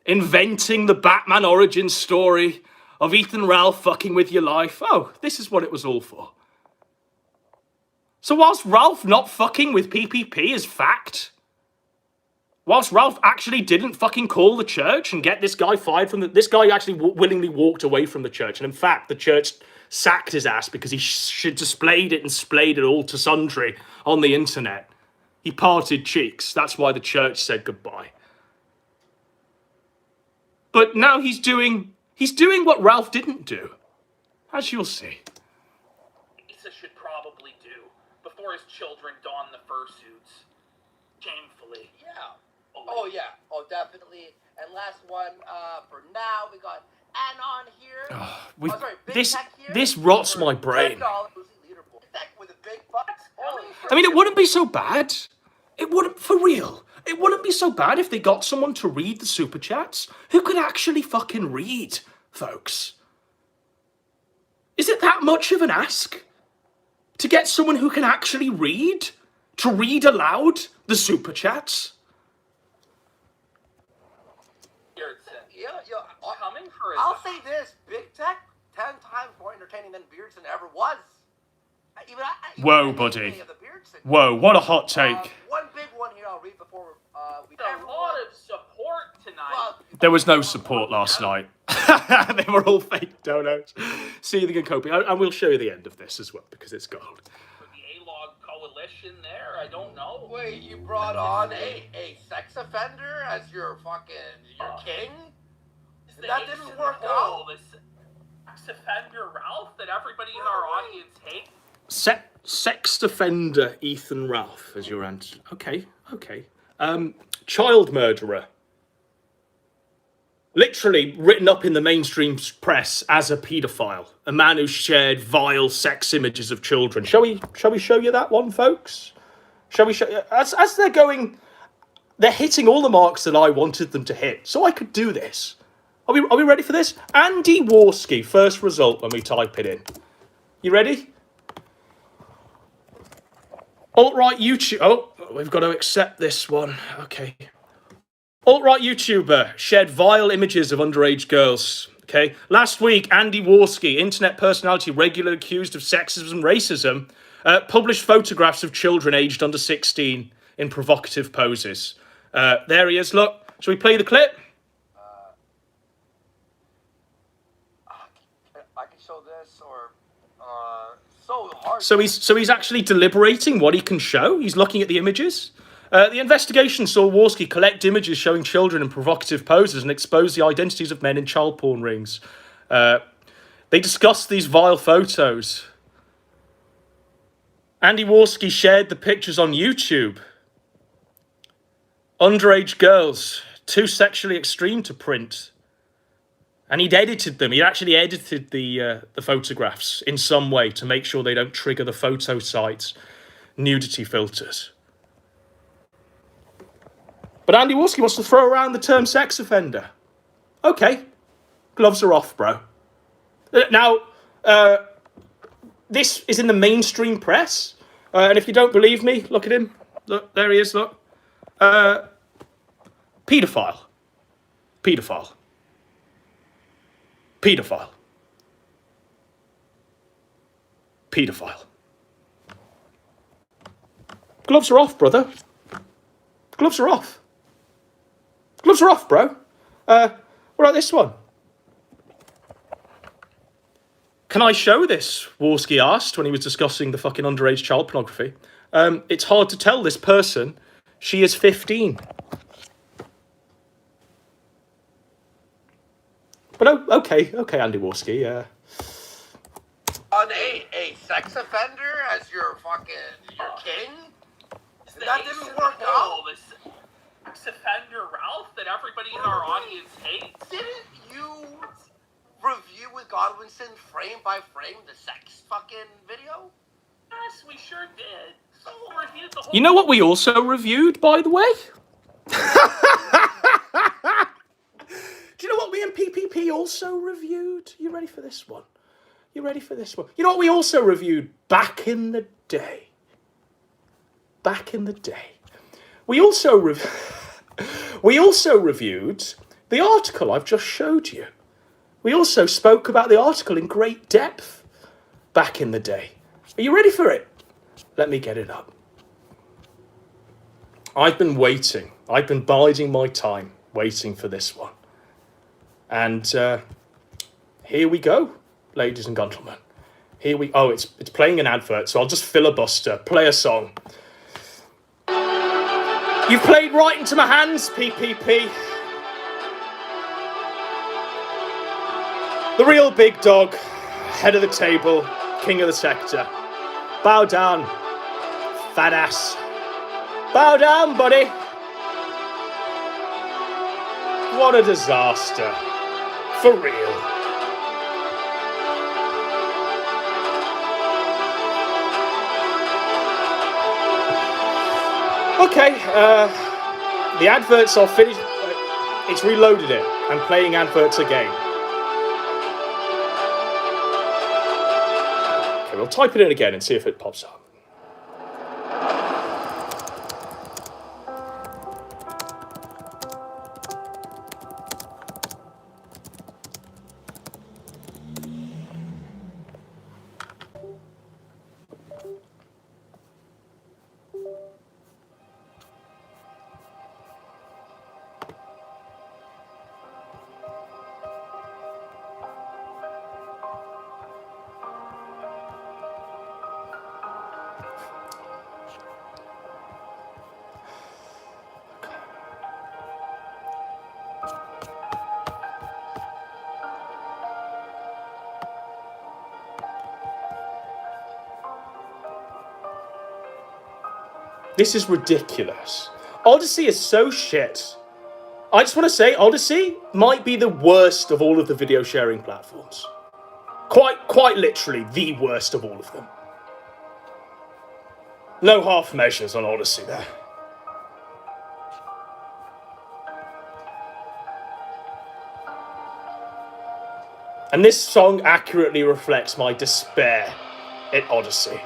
Inventing the Batman origin story of Ethan Ralph fucking with your life. Oh, this is what it was all for. So whilst Ralph not fucking with PPP is fact, whilst Ralph actually didn't fucking call the church and get this guy fired from this guy actually willingly walked away from the church. And in fact, the church sacked his ass because he displayed it and splayed it all to sundry on the internet. He parted cheeks. That's why the church said goodbye. But now he's doing what Ralph didn't do, as you'll see. Asa should probably do before his children don the fursuits. Shamefully. Yeah. Oh, yeah. Oh, definitely. And last one for now, we got Anon here. This rots my brain. With a big bucks. I mean, it wouldn't be so bad. It wouldn't, for real. It wouldn't be so bad if they got someone to read the super chats who could actually fucking read, folks. Is it that much of an ask to get someone who can actually read, to read aloud the super chats? Coming for his I'll say this: Big Tech 10 times more entertaining than Beardson ever was. Whoa, buddy. Whoa, what a hot take. One big one here I'll read before we. a lot of support tonight. Well, There was no support last night. They were all fake donuts. Seething and coping. And we'll show you the end of this as well, because it's gold. For the A-Log coalition there, I don't know. wait, you brought on a sex offender as your king? That didn't work out. This sex offender Ralph that everybody in our audience hates. Sex offender Ethan Ralph as your answer. Okay. Child murderer. Literally written up in the mainstream press as a paedophile. A man who shared vile sex images of children. Shall we show you that one, folks? Shall we show you? As they're going, they're hitting all the marks that I wanted them to hit. So I could do this. Are we ready for this? Andy Warski, first result when we type it in. You ready? Alt-right YouTube. Oh, we've got to accept this one. Okay. Alt-right YouTuber shared vile images of underage girls. Okay. Last week, Andy Warski, internet personality regularly accused of sexism and racism, published photographs of children aged under 16 in provocative poses. There he is. Look. Shall we play the clip? I can show this or so hard. So he's actually deliberating what he can show. He's looking at the images. The investigation saw Warski collect images showing children in provocative poses and expose the identities of men in child porn rings. They discussed these vile photos. Andy Warski shared the pictures on YouTube. Underage girls, too sexually extreme to print. And he'd edited them. He actually edited the photographs in some way to make sure they don't trigger the photo site's nudity filters. But Andy Warski wants to throw around the term sex offender. Okay. Gloves are off, bro. Now, this is in the mainstream press. And if you don't believe me, look at him. Look, there he is, look. Paedophile. Paedophile. Paedophile. Paedophile. Gloves are off, brother. Gloves are off. Gloves are off, bro. What about this one? Can I show this? Warski asked when he was discussing the fucking underage child pornography. It's hard to tell this person. She is 15. But okay, Andy Warski. On a sex offender as your king? That didn't work out. This sex offender Ralph that everybody in our audience hates. Didn't you review with Godwinson frame by frame the sex video? Yes, we sure did. So we'll review the whole. You know what we also reviewed, by the way? Do you know what we in PPP also reviewed? You ready for this one? You ready for this one? You know what we also reviewed back in the day? Back in the day. We also reviewed the article I've just showed you. We also spoke about the article in great depth back in the day. Are you ready for it? Let me get it up. I've been waiting. I've been biding my time waiting for this one. And here we go, ladies and gentlemen. Oh, it's playing an advert, so I'll just filibuster. Play a song. You've played right into my hands, PPP. The real big dog, head of the table, king of the sector. Bow down, fat ass. Bow down, buddy. What a disaster. For real. Okay, The adverts are finished. It's reloaded it and playing adverts again. Okay, we'll type it in again and see if it pops up. This is ridiculous. Odyssey is so shit. I just want to say, Odyssey might be the worst of all of the video sharing platforms. Quite literally, the worst of all of them. No half measures on Odyssey there. And this song accurately reflects my despair at Odyssey.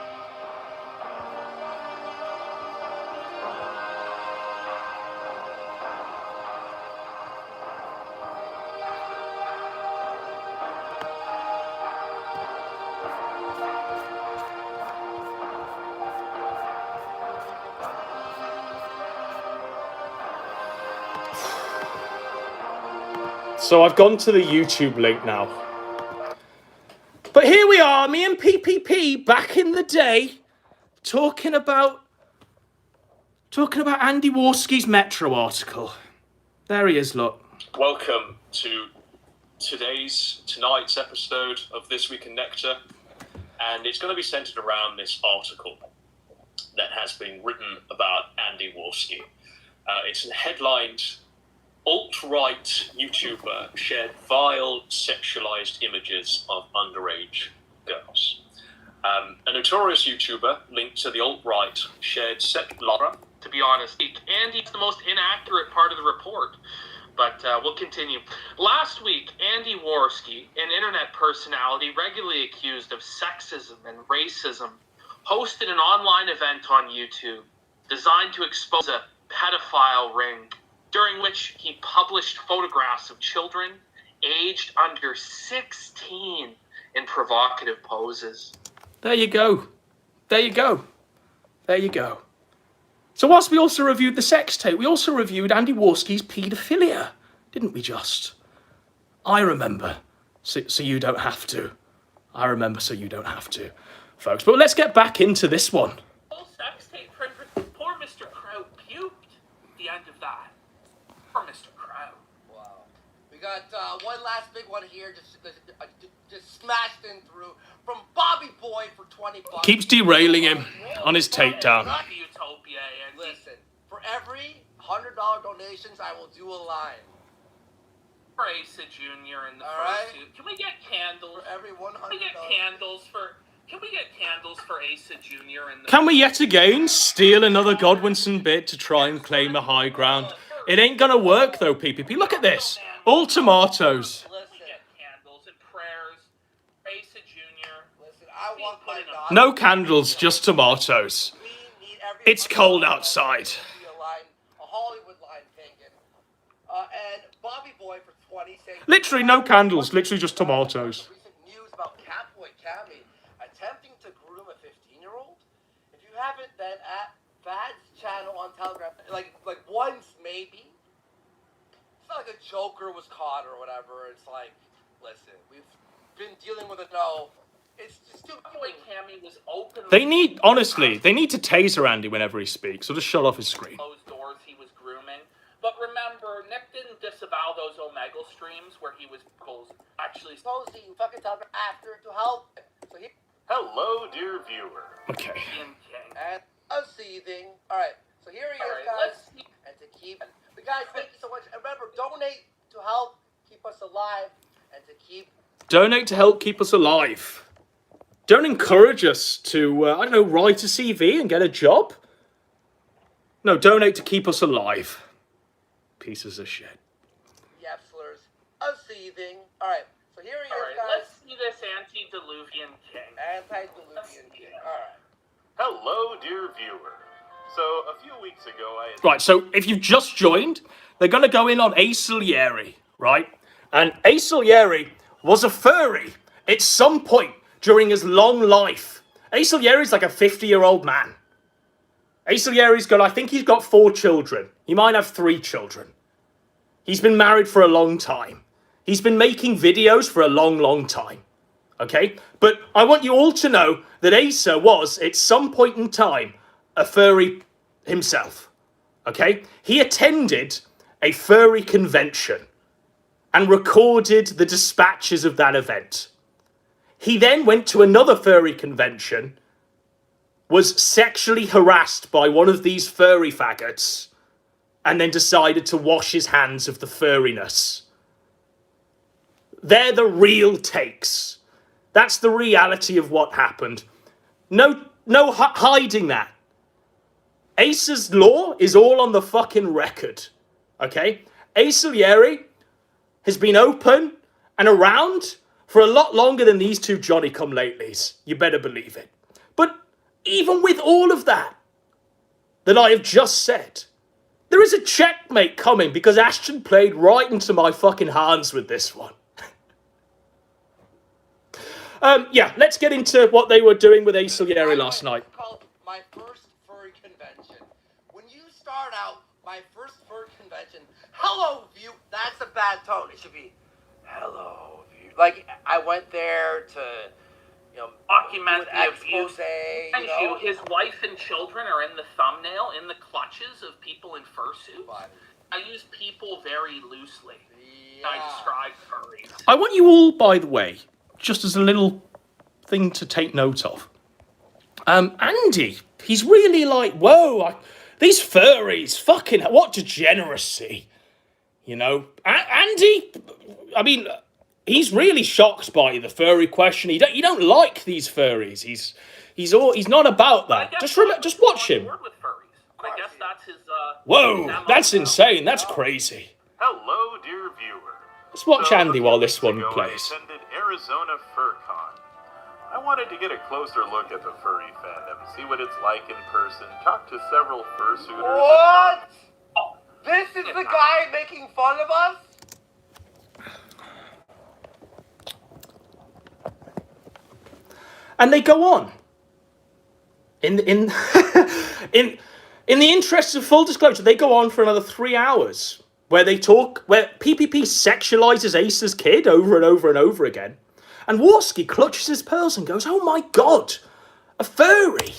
So I've gone to the YouTube link now. But here we are, me and PPP back in the day, talking about Andy Warski's Metro article. There he is, look. Welcome to tonight's episode of This Week in Nectar, and it's going to be centered around this article that has been written about Andy Warski. It's headlined, "Alt-right YouTuber shared vile sexualized images of underage girls." A notorious YouTuber linked to the alt-right shared Laura. To be honest, Andy's the most inaccurate part of the report. But we'll continue. Last week, Andy Warski, an internet personality regularly accused of sexism and racism, hosted an online event on YouTube designed to expose a pedophile ring, during which he published photographs of children aged under 16 in provocative poses. There you go. There you go. There you go. So whilst we also reviewed the sex tape, we also reviewed Andy Warski's paedophilia, didn't we just? I remember, so you don't have to. I remember, so you don't have to, folks. But let's get back into this one. Whole sex tape, poor Mr. Crow puked the end of that. Poor Mr. Crow. Wow. We got one last big one here, just smashed in through from Bobby Boy for $20. Keeps derailing him on his takedown. Not Utopia, and Listen, for every $100 donations, I will do a line. for Asa Jr. in the All first right. two. Can we get candles? For every $100. Can we get candles for? Can we get candles for Asa Jr. in the? Can we yet again steal another Godwinson bit to try and claim a high ground? It ain't gonna work though, PPP. Look at this. All tomatoes. Can we get candles and prayers for Asa Jr. Listen, I want my daughter. No candles, just tomatoes. We need every It's cold outside. be a line, a Hollywood line thinking. And Bobby Boy for 20 saying. Literally no candles, literally just tomatoes. Recent news about Catboy Cammy attempting to groom a 15-year-old. If you haven't, then at Fad's channel on Telegram, like once maybe. It's not like a Joker was caught or whatever. It's like, listen, we've been dealing with it. No, it's just too. Boy Cammy was openly. They need, honestly, they need to taser Andy whenever he speaks, or just shut off his screen. Closed doors he was grooming. But remember, Nick didn't disavow those Omegle streams where he was actually Supposed to fucking Telegram after to help. So he Hello, dear viewer. Okay. in King. and a seething. All right, so here he All is, right, guys. let's see. And to keep, but guys, thank you so much. And remember, donate to help keep us alive and to keep. Donate to help keep us alive. Don't encourage us to, I don't know, write a CV and get a job. No, donate to keep us alive. Pieces of shit. Yepslers, a seething. Alright, so here he Alright, is, guys. let's see this antediluvian king. Antediluvian king. Alright. Hello, dear viewer. So, a few weeks ago, I had... Right, so if you've just joined, they're going to go in on Aesilieri, right? And Aesilieri was a furry at some point during his long life. Aesilieri's like a 50-year-old man. Aesilieri's got, I think he's got 4 children. He might have 3 children. He's been married for a long time. He's been making videos for a long, long time. Okay? But I want you all to know that Asa was, at some point in time, a furry himself. Okay? He attended a furry convention and recorded the dispatches of that event. He then went to another furry convention, was sexually harassed by one of these furry faggots, and then decided to wash his hands of the furriness. They're the real takes. That's the reality of what happened. No hiding that. Asa's law is all on the fucking record. Okay? Aesilieri has been open and around for a lot longer than these two Johnny-come-latelys. You better believe it. But even with all of that I have just said, there is a checkmate coming because Ashton played right into my fucking hands with this one. Yeah, let's get into what they were doing with Aesilieri last night. It's called My First Furry Convention. When you start out, My First Furry Convention, hello, view. That's a bad tone. It should be, hello, view. Like, I went there to, Document the abuse. you know? His wife and children are in the thumbnail, in the clutches of people in fursuits. I use people very loosely. Yeah. I describe furries. I want you all, by the way, just as a little thing to take note of. Andy, he's really like, whoa, these furries, fucking, what degeneracy. You know, Andy, I mean, he's really shocked by the furry question. He don't like these furries. He's not about that. Just watch him. With furries. I guess that's his. Whoa, that's insane. That's crazy. Hello, dear viewer. Let's watch So, Andy a while few this weeks one ago, plays. I attended Arizona FurCon. I wanted to get a closer look at the furry fandom, see what it's like in person, talk to several fursuiters. What? This is the guy making fun of us? And they go on. In in the interest of full disclosure, they go on for another 3 hours where PPP sexualizes Asa's kid over and over and over again. And Warski clutches his pearls and goes, "Oh my god, a furry!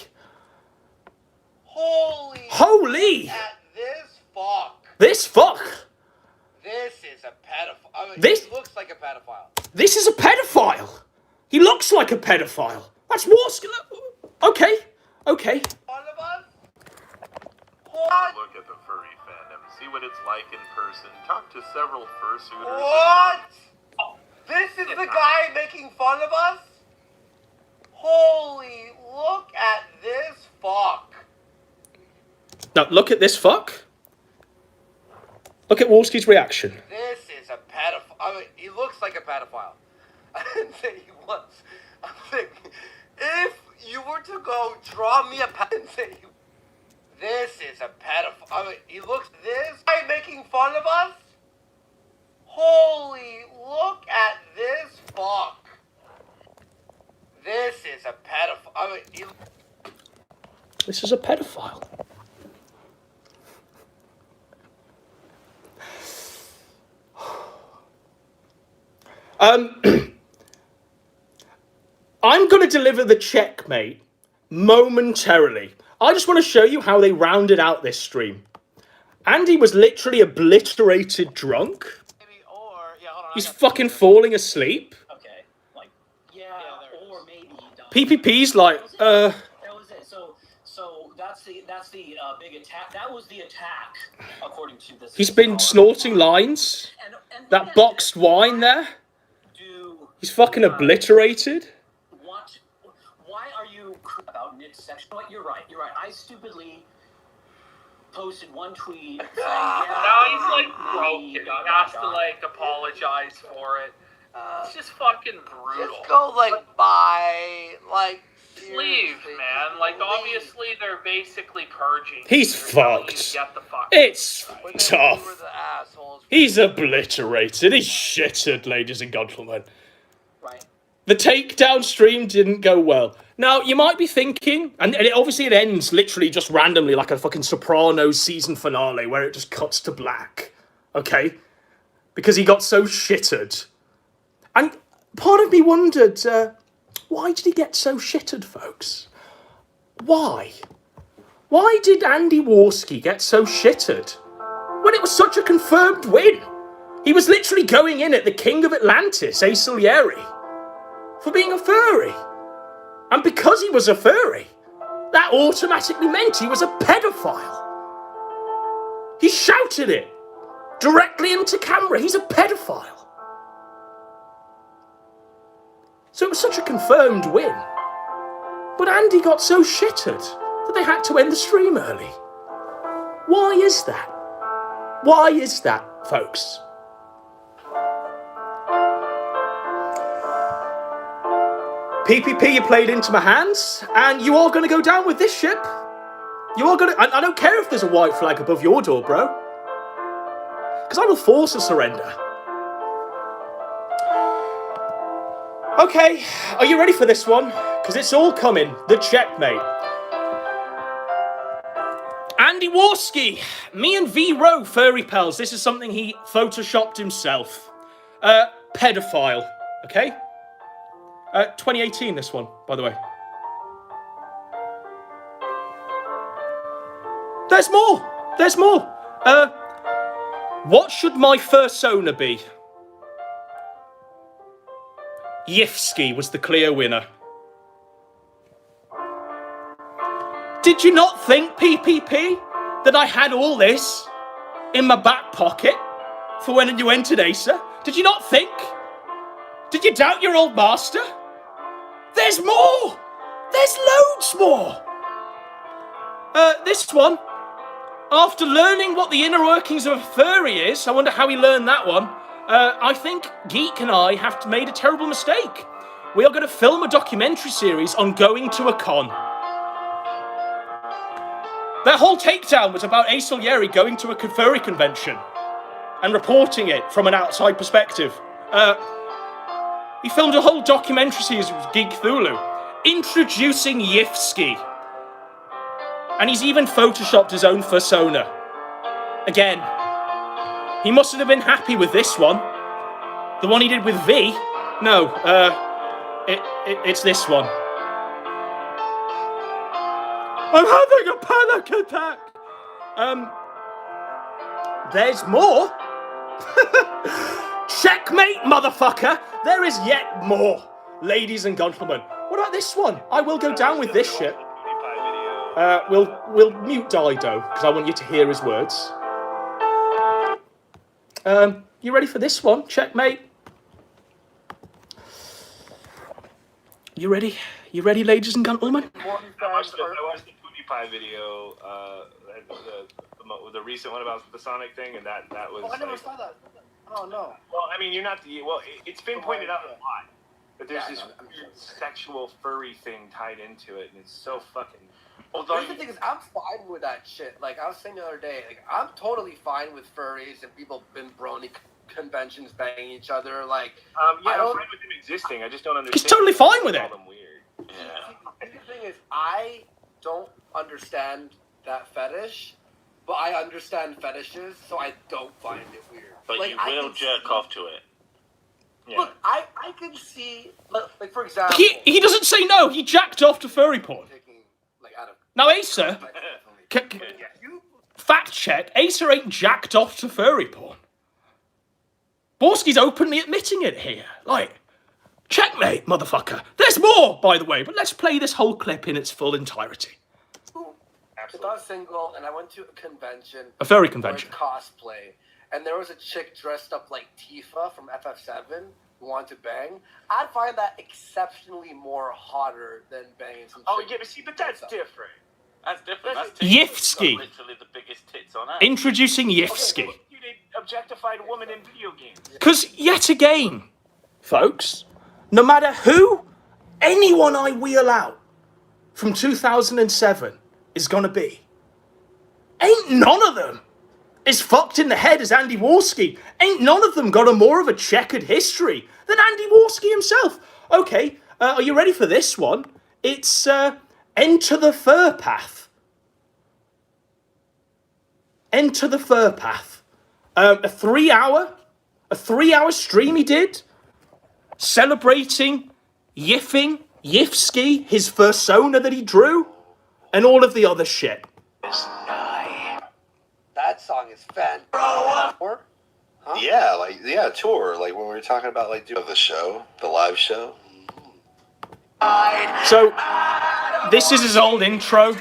Holy! At this fuck. This fuck! This is a pedophile. I mean, This- he looks like a pedophile. This is a pedophile! He looks like a pedophile! That's Warski! Okay. Fun of us? What? Look at the furry fandom, see what it's like in person, talk to several fursuiters. What? This is the guy making fun of us? Holy, look at this fuck. Now, look at this fuck. Look at Warski's reaction. This is a pedophile. I mean, he looks like a pedophile. I didn't say he was. I'm thinking, if you were to go draw me a pedophile, this is a pedophile. I mean, he looks this guy making fun of us? Holy, look at this fuck. This is a pedophile. I mean, This is a pedophile. I'm going to deliver the checkmate momentarily. I just want to show you how they rounded out this stream. Andy was literally obliterated drunk. Maybe, or, yeah, hold on. He's fucking falling asleep. Okay, like, yeah, or maybe he died. PPP's like, That was it. So that's the big attack. That was the attack, according to this. he's been snorting lines. And That boxed wine there. He's fucking obliterated. Why are you about Nick's section? You're right. I stupidly posted one tweet saying, Now he's like broken. He has to like apologize for it. It's just fucking brutal. Just go like buy like. Leave, man. Like, obviously, they're basically purging. He's They're telling you to fucked. get the fuck It's But then we were tough. the assholes. He's obliterated. He's shitted, ladies and gentlemen. right. The takedown stream didn't go well. Now, you might be thinking, and obviously it ends literally just randomly like a fucking Sopranos season finale where it just cuts to black. Okay? Because he got so shitted. And part of me wondered, why did he get so shitted, folks? Why? Why did Andy Warski get so shitted? When it was such a confirmed win. He was literally going in at the king of Atlantis, Ace Salieri, for being a furry. And because he was a furry, that automatically meant he was a pedophile. He shouted it directly into camera. He's a pedophile. So it was such a confirmed win. But Andy got so shitted that they had to end the stream early. Why is that? Why is that, folks? PPP, you played into my hands, and you are going to go down with this ship. You are going to... I don't care if there's a white flag above your door, bro. Because I will force a surrender. Okay, are you ready for this one? Because it's all coming. The checkmate. Andy Warski, me and V Rowe, furry pals. This is something he photoshopped himself. Pedophile, okay? 2018, this one, by the way. There's more. There's more. What should my fursona be? Yifsky was the clear winner. Did you not think, PPP, that I had all this in my back pocket for when you entered Acer? Did you not think? Did you doubt your old master? There's more! There's loads more! This one. After learning what the inner workings of a furry is, I wonder how he learned that one. I think Geek and I have made a terrible mistake. We are going to film a documentary series on going to a con. That whole takedown was about Ace Salieri going to a furry convention and reporting it from an outside perspective. He filmed a whole documentary series with Geek Thulu, introducing Yifsky. And he's even photoshopped his own fursona. Again, he mustn't have been happy with this one. The one he did with V. No, it's this one. I'm having a panic attack! There's more? Checkmate, motherfucker! There is yet more, ladies and gentlemen. What about this one? I will go down with this shit. We'll mute Dido, because I want you to hear his words. You ready for this one? Checkmate. You ready? You ready, ladies and gentlemen? I watched the PewDiePie video, the recent one about the Sonic thing, and that was. Oh, I never saw that. Oh no. Well, I mean, you're not the. Well, it's been pointed out a lot, but there's this weird sexual furry thing tied into it, and it's so fucking. Well, the thing is, I'm fine with that shit. Like, I was saying the other day, like, I'm totally fine with furries and people in brony conventions banging each other. Like, yeah, I'm fine with them existing. I just don't understand. He's totally fine with it. Them weird. Yeah. The thing is, I don't understand that fetish, but I understand fetishes, so I don't find it weird. But like, you will jerk off to it. Yeah. Look, I can see, like, for example... He doesn't say no, he jacked off to furry porn. Now, Acer, fact check, Acer ain't jacked off to furry porn. Borski's openly admitting it here. Like, checkmate, motherfucker. There's more, by the way, but let's play this whole clip in its full entirety. If I was single and I went to a convention... A furry convention. Cosplay, and there was a chick dressed up like Tifa from FF7 who wanted to bang, I'd find that exceptionally more hotter than banging some chick. Oh, yeah, but see, but that's different. That's different. That's Yifsky. literally the biggest tits on earth. Introducing Yifsky. Okay, you need objectified woman in video games. Because, yet again, folks, no matter who, anyone I wheel out from 2007 is going to be, ain't none of them as fucked in the head as Andy Warski. Ain't none of them got a more of a checkered history than Andy Warski himself. Okay, are you ready for this one? It's Enter the Fur Path. Enter the Fur Path. A 3 hour stream he did, celebrating Yifsky, his fursona that he drew, and all of the other shit. That song is fantastic. Huh? Yeah, tour. Like when we were talking about like doing the show, the live show. So, this is his old intro.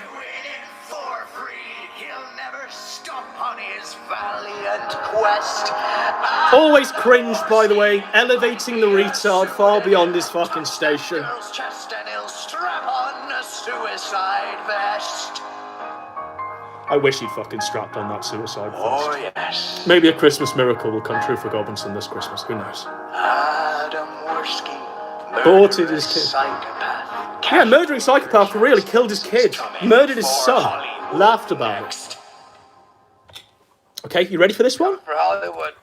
Always cringe, by the way, elevating the retard far beyond his fucking station. I wish he'd fucking strapped on that suicide vest. Oh, yes. Maybe a Christmas miracle will come true for Godwinson this Christmas, who knows? Adam Worski. Aborted his kid. Psychopath. Yeah, murdering psychopath really killed his kid, murdered his son, laughed about it. Okay, you ready for this one? For Hollywood.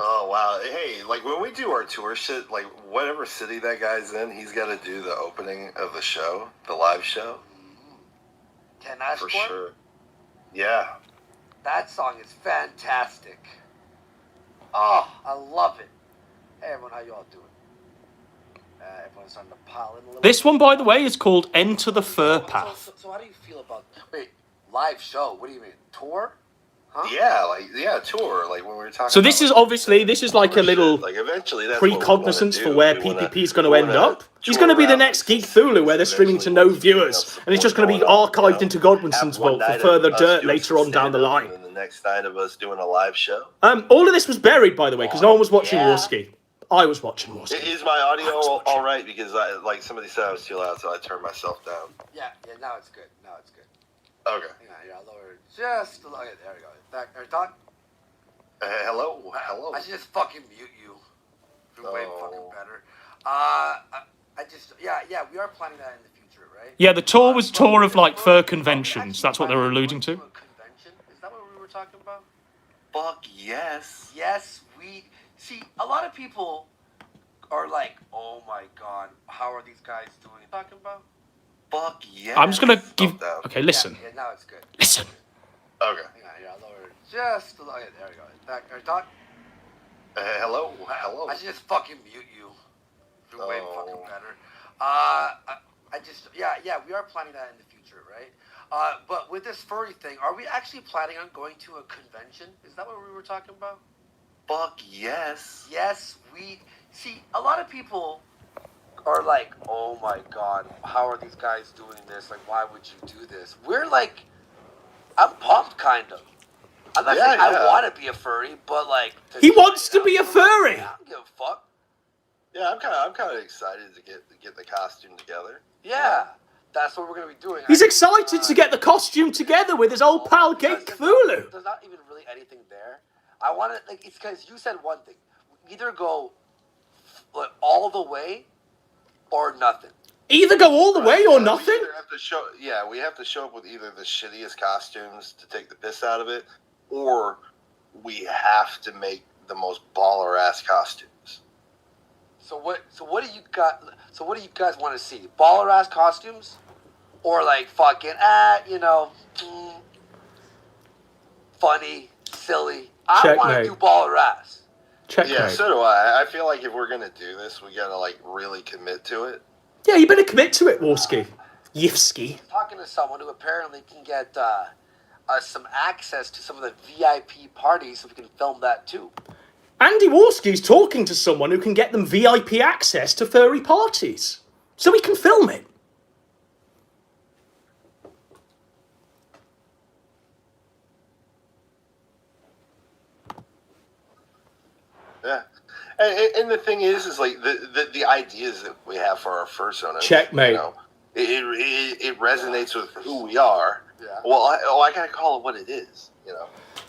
Oh wow! Hey, like when we do our tour shit, like whatever city that guy's in, he's got to do the opening of the show, the live show. Can I For score? sure. Yeah. That song is fantastic. Oh, I love it. Hey everyone, how you all doing? Everyone's starting to pile in a little. This one, by the way, is called Enter the Fur Path. So how do you feel about? Wait, live show? What do you mean, tour? Huh? Yeah, tour. Like when we were talking. So this is obviously, this is like a little like eventually that's what we precognizance wanna for do. where We wanna- PPP is going to we end wanna up. He's tour going to be the around next Geek cities Thulu, where they're streaming to no eventually, viewers, and it's just going to be archived into Godwinson's have one vault for night further of us dirt doing later some on down the stand-up, line. And then the next night of us doing a live show. All of this was buried, by the way, because no one was watching Yeah. Warski. I was watching Warski. Is my audio all right? Because like somebody said I was too loud, so I turned myself down. Yeah, now it's good. Now it's good. Okay. Hang on, I'll lower it just a little. Okay, there we go. Back, are you talking? Hello. I should just fucking mute you. You're way Oh. fucking better. I just, yeah, we are planning that in the future, right? Yeah, the tour was tour of like fur conventions. That's what they were alluding to. Convention? Is that what we were talking about? Fuck yes. Yes, we see. A lot of people are like, "Oh my god, how are these guys doing?" Talking about? Fuck yes. I'm just going to give... Stop that. Okay, listen. Yeah, now it's good. Listen. Okay. Hang on, I'll lower it just a little. Okay, there we go. Back, are you talking? Hello. I should just fucking mute you. You're way Oh. fucking better. I just, yeah, we are planning that in the future, right? But with this furry thing, are we actually planning on going to a convention? Is that what we were talking about? Fuck yes. Yes, we see. A lot of people are like, "Oh my god, how are these guys doing this? Like, why would you do this?" We're like, I'm pumped, kind of. I'm not saying I want to be a furry, but like, He wants to be a furry! I don't give a fuck. Yeah, I'm kind of excited to get the costume together. Yeah, that's what we're gonna be doing. He's excited to get the costume together with his old pal Geek Cthulhu. There's not even really anything there. I want to, like, it's because you said one thing. Either go like, all the way or nothing. Either go all the way or We nothing. either have to show, we have to show up with either the shittiest costumes to take the piss out of it, or we have to make the most baller ass costumes. So what do you got? So what do you guys want to see? Baller ass costumes, or like fucking funny, silly? I want to Checkmate. do baller ass. Checkmate. Yeah, so do I. I feel like if we're gonna do this, we gotta like really commit to it. Yeah, you better commit to it, Warski. Yifsky. Talking to someone who apparently can get some access to some of the VIP parties, so we can film that too. Andy Warski's talking to someone who can get them VIP access to furry parties. So he can film it. Yeah. And the thing is like the ideas that we have for our fursona. Checkmate. It resonates with who we are. Yeah. Well, I gotta call it what it is, you know.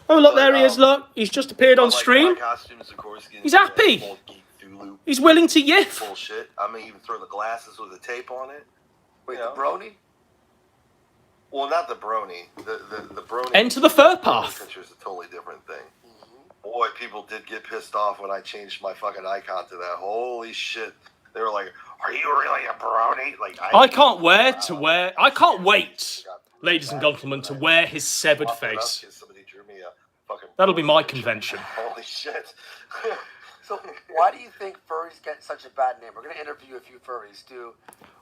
Oh, look, But, there he is, look. He's just appeared on like stream. my costume, Sikorsky, He's happy. small geek Zulu He's willing to yiff. bullshit. I may even throw the glasses with the tape on it. Wait, You know? the brony? Well, not the brony. The brony. Enter the fur path. Picture is a totally different thing. Boy, people did get pissed off when I changed my fucking icon to that. Holy shit! They were like, "Are you really a brony?" Like I can't wait, ladies and gentlemen, to wear his severed face. Somebody drew me a fucking That'll be my convention. Holy shit! So, why do you think furries get such a bad name? We're going to interview a few furries, too.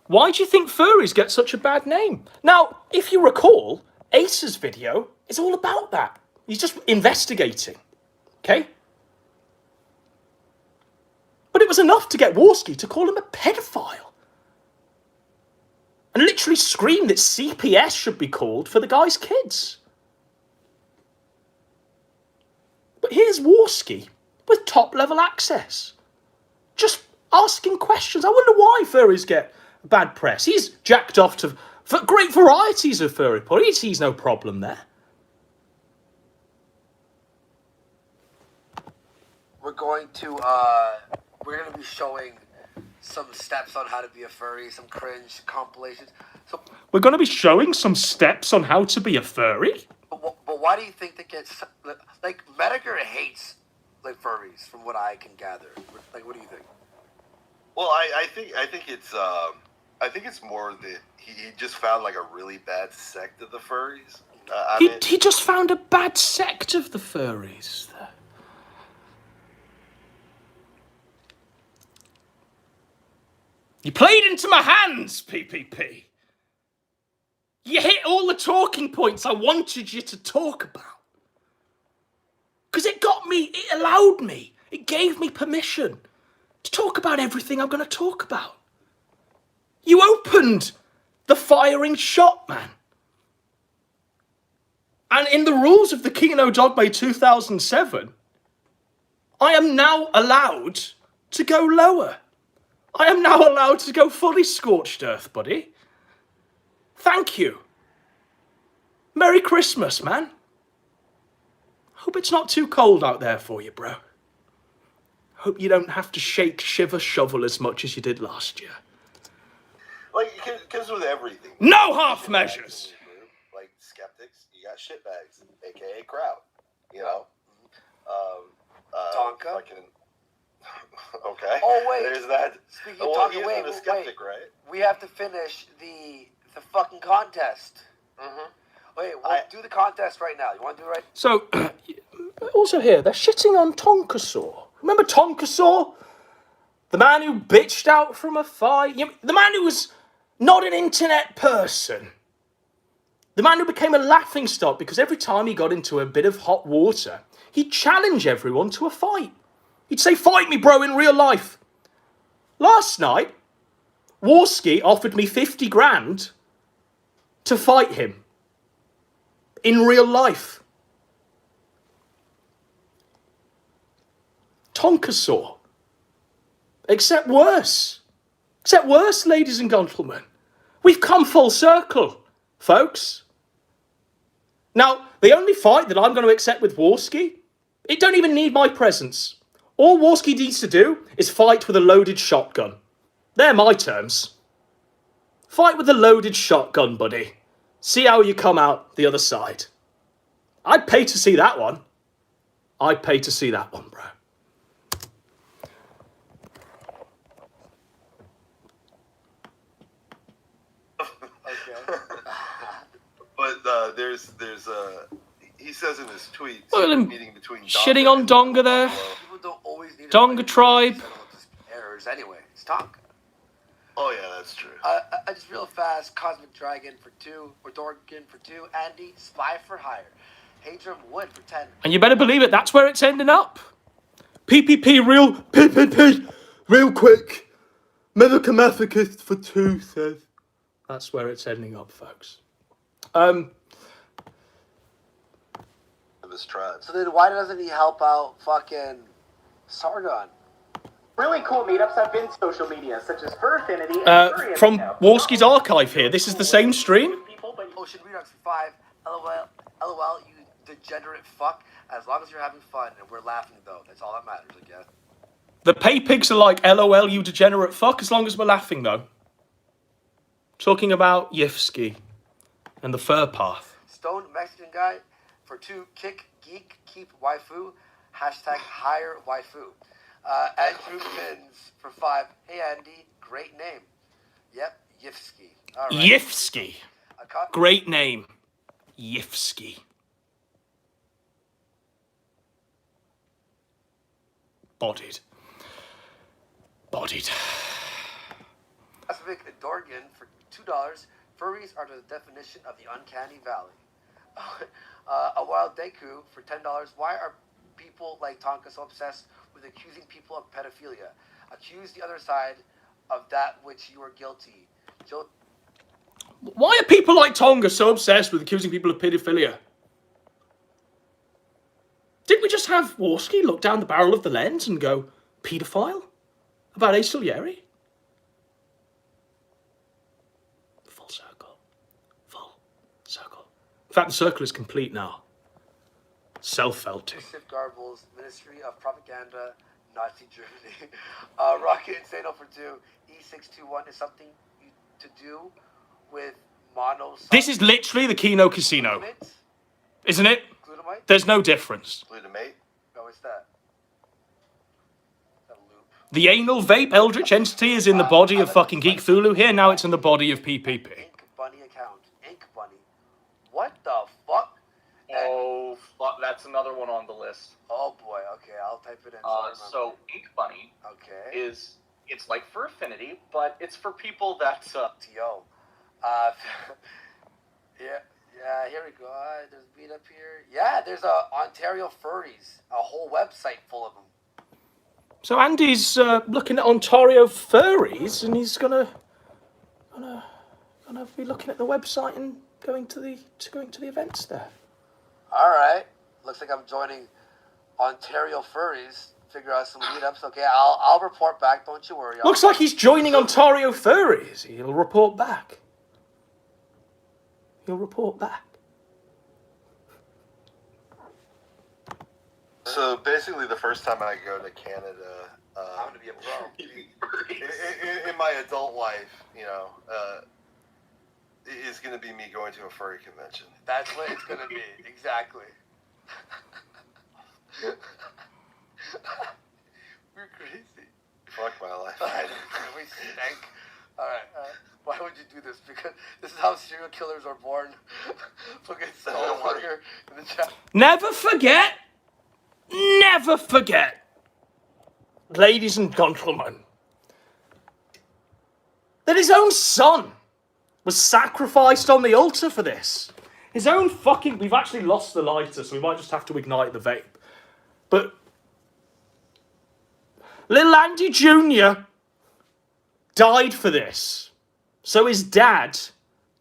Why do you think furries get such a bad name? Now, if you recall, Ace's video is all about that. He's just investigating. Okay? But it was enough to get Warski to call him a pedophile. And literally scream that CPS should be called for the guy's kids. But here's Warski with top-level access. Just asking questions. I wonder why furries get bad press. He's jacked off to great varieties of furry porn. He sees no problem there. We're going to be showing some steps on how to be a furry, some cringe compilations. So, We're going to be showing some steps on how to be a furry? but why do you think that gets like Medicare hates like furries? From what I can gather, like, what do you think? Well, I think it's more that he just found like a really bad sect of the furries. He just found a bad sect of the furries. You played into my hands, PPP. You hit all the talking points I wanted you to talk about. Because it allowed me, it gave me permission to talk about everything I'm going to talk about. You opened the firing shot, man. And in the rules of the Kino Dogma 2007, I am now allowed to go lower. I am now allowed to go fully scorched earth, buddy. Thank you. Merry Christmas, man. Hope it's not too cold out there for you, bro. Hope you don't have to shake, shiver, shovel as much as you did last year. Like, because with everything. No half measures. Like skeptics, you got shitbags, aka crowd. You know. Tonka. Fucking, okay. Oh wait. There's that. Speaking Well, of he Tonka, isn't a skeptic, right? We have to finish the fucking contest. Mm-hmm. Wait, we'll do the contest right now. You want to do it right? So, also here, they're shitting on Tonkasaur. Remember Tonkasaur? The man who bitched out from a fight? The man who was not an internet person. The man who became a laughingstock because every time he got into a bit of hot water, he'd challenge everyone to a fight. He'd say, "Fight me, bro, in real life." Last night, Warski offered me 50 grand to fight him. In real life. Tonkasaur. Except worse. Except worse, ladies and gentlemen. We've come full circle, folks. Now, the only fight that I'm going to accept with Warski, it don't even need my presence. All Warski needs to do is fight with a loaded shotgun. They're my terms. Fight with a loaded shotgun, buddy. See how you come out the other side. I'd pay to see that one. I'd pay to see that one, bro. But there's he says in his tweet, Look at him meeting between shitting on Donga there. People don't always need Donga tribe. Errors anyway. It's Tonka. Oh yeah, that's true. I just real fast. Cosmic Dragon for 2, or Dorgan for 2. Andy, Spy for hire. Hadron Wood for 10. And you better believe it, that's where it's ending up. PPP real quick. Medicomathicist for 2 says. That's where it's ending up, folks. This tribe. So then why doesn't he help out fucking Sargon? Really cool meetups have been social media, such as Furfinity and Furry From Affinity. Warski's archive here, this is the same stream? Ocean Redux for 5. LOL, LOL, you degenerate fuck. As long as you're having fun and we're laughing, though, that's all that matters, I guess. The pay pigs are like, LOL, you degenerate fuck, as long as we're laughing, though. Talking about Yifsky and the fur path. Stone Mexican guy for 2. Kick, geek, keep waifu. Hashtag hire waifu. Andrew Pins for 5. Hey, Andy, great name. Yep, Yifsky. All right. Yifsky. Great name. Yifsky. Bodied. Pacific Dorgan for $2. Furries are the definition of the uncanny valley. A wild Deku for $10. Why are people like Tonka so obsessed with accusing people of pedophilia? Accuse the other side of that which you are guilty. Why are people like Tonga so obsessed with accusing people of pedophilia? Didn't we just have Warski look down the barrel of the lens and go, paedophile? About Ace Salieri? Full circle. Full circle. In fact, the circle is complete now. Self-felting. Yusuf Garble's Ministry of Propaganda, Nazi Germany. Rocket Insano for 2. E621 is something to do with mono. This is literally the Kino Casino. Isn't it? Glutamate? There's no difference. Glutamate? No, what's that? Is that a loop? The anal vape eldritch entity is in the body of fucking Geek Thulu. Here, now it's in the body of PPP. Ink Bunny account. Ink Bunny. What the fuck? Oh, fuck, that's another one on the list. Oh boy, okay, I'll type it in. So Ink Bunny okay. it's like for Affinity, but it's for people that TO. Yeah, here we go. There's beat up here. Yeah, there's Ontario Furries, a whole website full of them. So Andy's looking at Ontario furries, and he's gonna be looking at the website and going to the events there. All right, looks like I'm joining Ontario Furries. Figure out some meetups. Okay, I'll report back. Don't you worry. Looks like he's joining Ontario furries. He'll report back. So basically, the first time I go to Canada, I'm gonna be a pro. in my adult life, is going to be me going to a furry convention. That's what it's gonna be. Exactly. We're crazy. Fuck my life. We stank. All right. Why would you do this? Because this is how serial killers are born. Fucking Fucker in the chat. Never forget, ladies and gentlemen, that his own son was sacrificed on the altar for this. His own fucking... We've actually lost the lighter, so we might just have to ignite the vape. But little Andy Jr. died for this. So his dad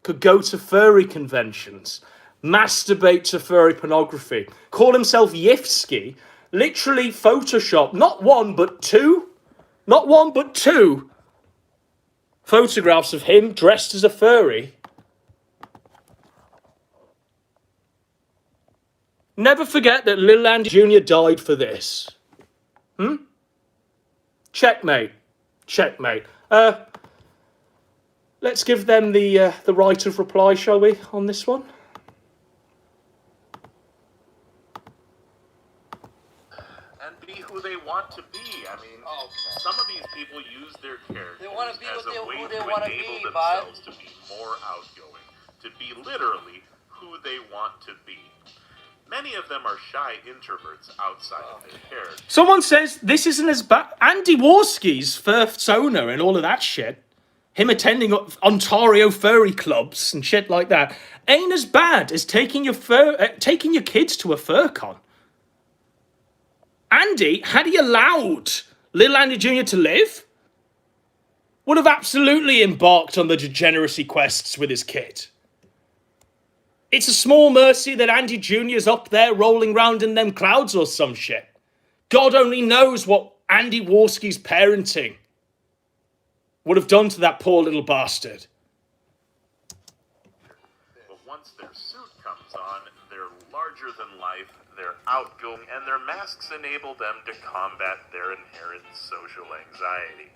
could go to furry conventions, masturbate to furry pornography, call himself Yifsky, literally Photoshop not one but two photographs of him dressed as a furry. Never forget that little Andy Jr. died for this. Checkmate. Let's give them the right of reply, shall we, on this one? And be who they want to be. I mean, some of these people use their characters They wanna be as who a way they to wanna enable be, themselves to be more outgoing, to be literally who they want to be. Many of them are shy introverts outside of their character. Someone says this isn't as bad. Andy Warski's first owner and all of that shit, him attending Ontario furry clubs and shit like that, ain't as bad as taking your kids to a fur con. Andy, had he allowed little Andy Jr. to live, would have absolutely embarked on the degeneracy quests with his kid. It's a small mercy that Andy Jr.'s up there rolling round in them clouds or some shit. God only knows what Andy Warski's parenting would have done to that poor little bastard. But once their suit comes on, they're larger than life, they're outgoing, and their masks enable them to combat their inherent social anxiety.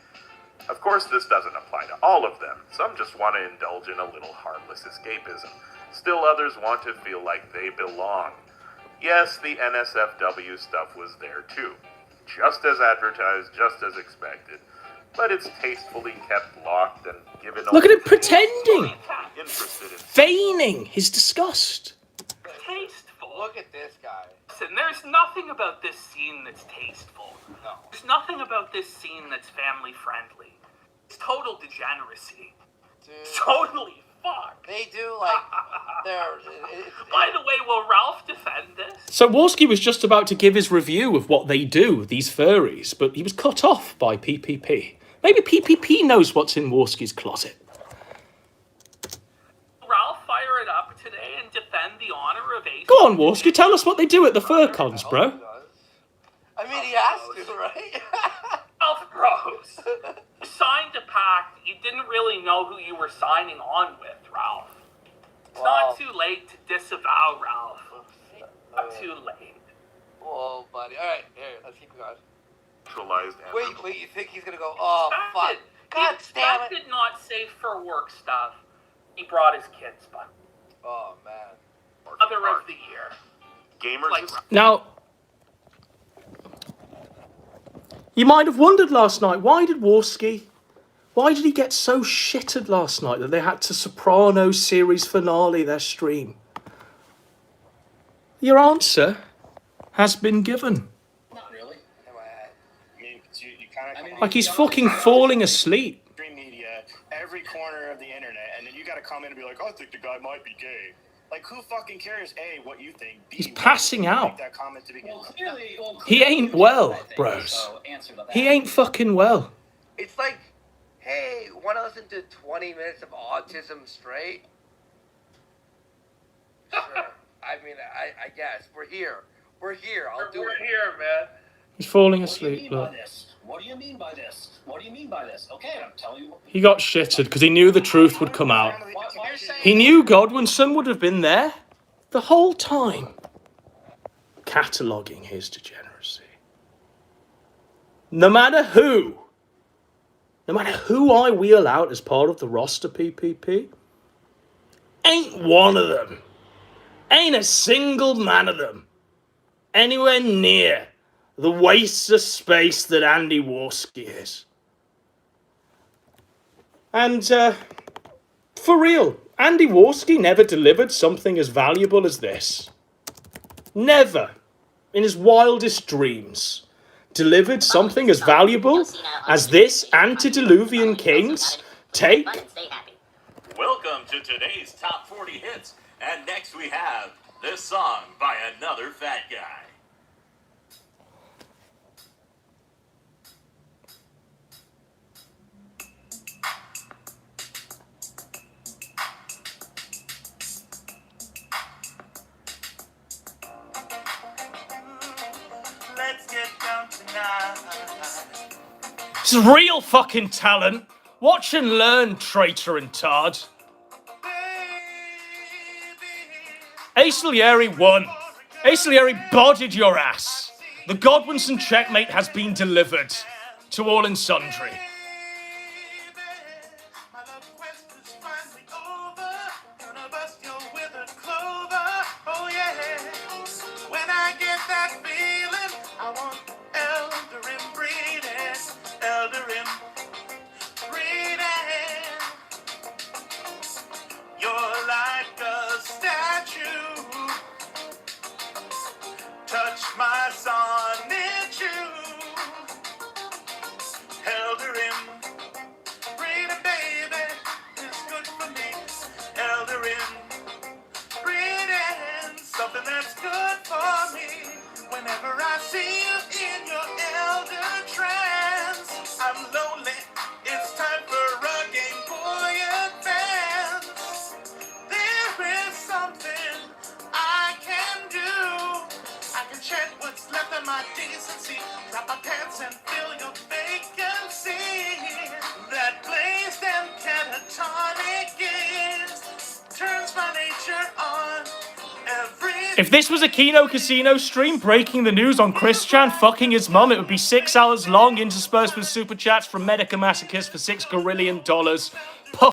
Of course, this doesn't apply to all of them. Some just want to indulge in a little harmless escapism. Still others want to feel like they belong. Yes, the NSFW stuff was there too. Just as advertised, just as expected. But it's tastefully kept locked and given Look at him pretending, interested in feigning his disgust. Tasteful. Look at this guy. Listen, there's nothing about this scene that's tasteful. No. There's nothing about this scene that's family friendly. It's total degeneracy. Dude. Totally fucked. They do, like, they're... By the way, will Ralph defend this? So Warski was just about to give his review of what they do, these furries, but he was cut off by PPP. Maybe PPP knows what's in Warski's closet. Ralph fire it up today and defend the honor of Ace. Go on, Warski, tell us what they do at the fur cons, bro. I mean, he has to, right? Ralph Bros. You signed a pact. You didn't really know who you were signing on with, Ralph. It's not too late to disavow Ralph. Not too late. Whoa, buddy. All right, here, let's keep going. neutralized and Wait, you think he's gonna go, oh, fuck. God damn it. He not safe for work stuff. He brought his kids, but Oh, man. Mother of the Year. gamers. Like, Now, you might have wondered last night, why did he get so shitted last night that they had to Sopranos series finale their stream? Your answer has been given. Not really. I mean, you kind of Like he's fucking falling asleep. Mainstream media, every corner of the internet, and then you got to come in and be like, I think the guy might be gay. Like, who fucking cares? A, what you think. B, He's passing why you out. make that comment to begin with. He ain't well, bros. So answer to that. He ain't fucking well. It's like, hey, want to listen to 20 minutes of autism straight? Sure. I mean, I guess. We're here. I'll do it. We're here, man. He's falling What do you asleep, mean by look. this? What do you mean by this? What do you mean by this? Okay, I'm telling you. He got shitted because he knew the truth would come out. Why are you saying He knew Godwinson would have been there the whole time, cataloguing his degeneracy. No matter who I wheel out as part of the roster PPP, ain't one of them, ain't a single man of them anywhere near the waste of space that Andy Warski is. And, for real, Andy Warski never delivered something as valuable as this. Never, in his wildest dreams, delivered something as valuable as this Antediluvian King's tape. Welcome to today's Top 40 Hits, and next we have this song by another fat guy. Let's get down tonight. This is real fucking talent. Watch and learn, Traitor and Tard. Ace Salieri won. Ace Salieri bodied your ass. The Godwinson checkmate has been delivered to all and sundry. Touch my sonnet, you Elder him, breathing, baby, is good for me. Elder him, breathing, something that's good for me. Whenever I see you in your elder trance, I'm lonely. It's time for a game boy advance. There is something I can do. I can check what's left of my decency, drop my pants and feel If this was a Kino Casino stream breaking the news on Chris Chan fucking his mum, it would be 6 hours long, interspersed with super chats from Medica Masochist for $6 gorillion.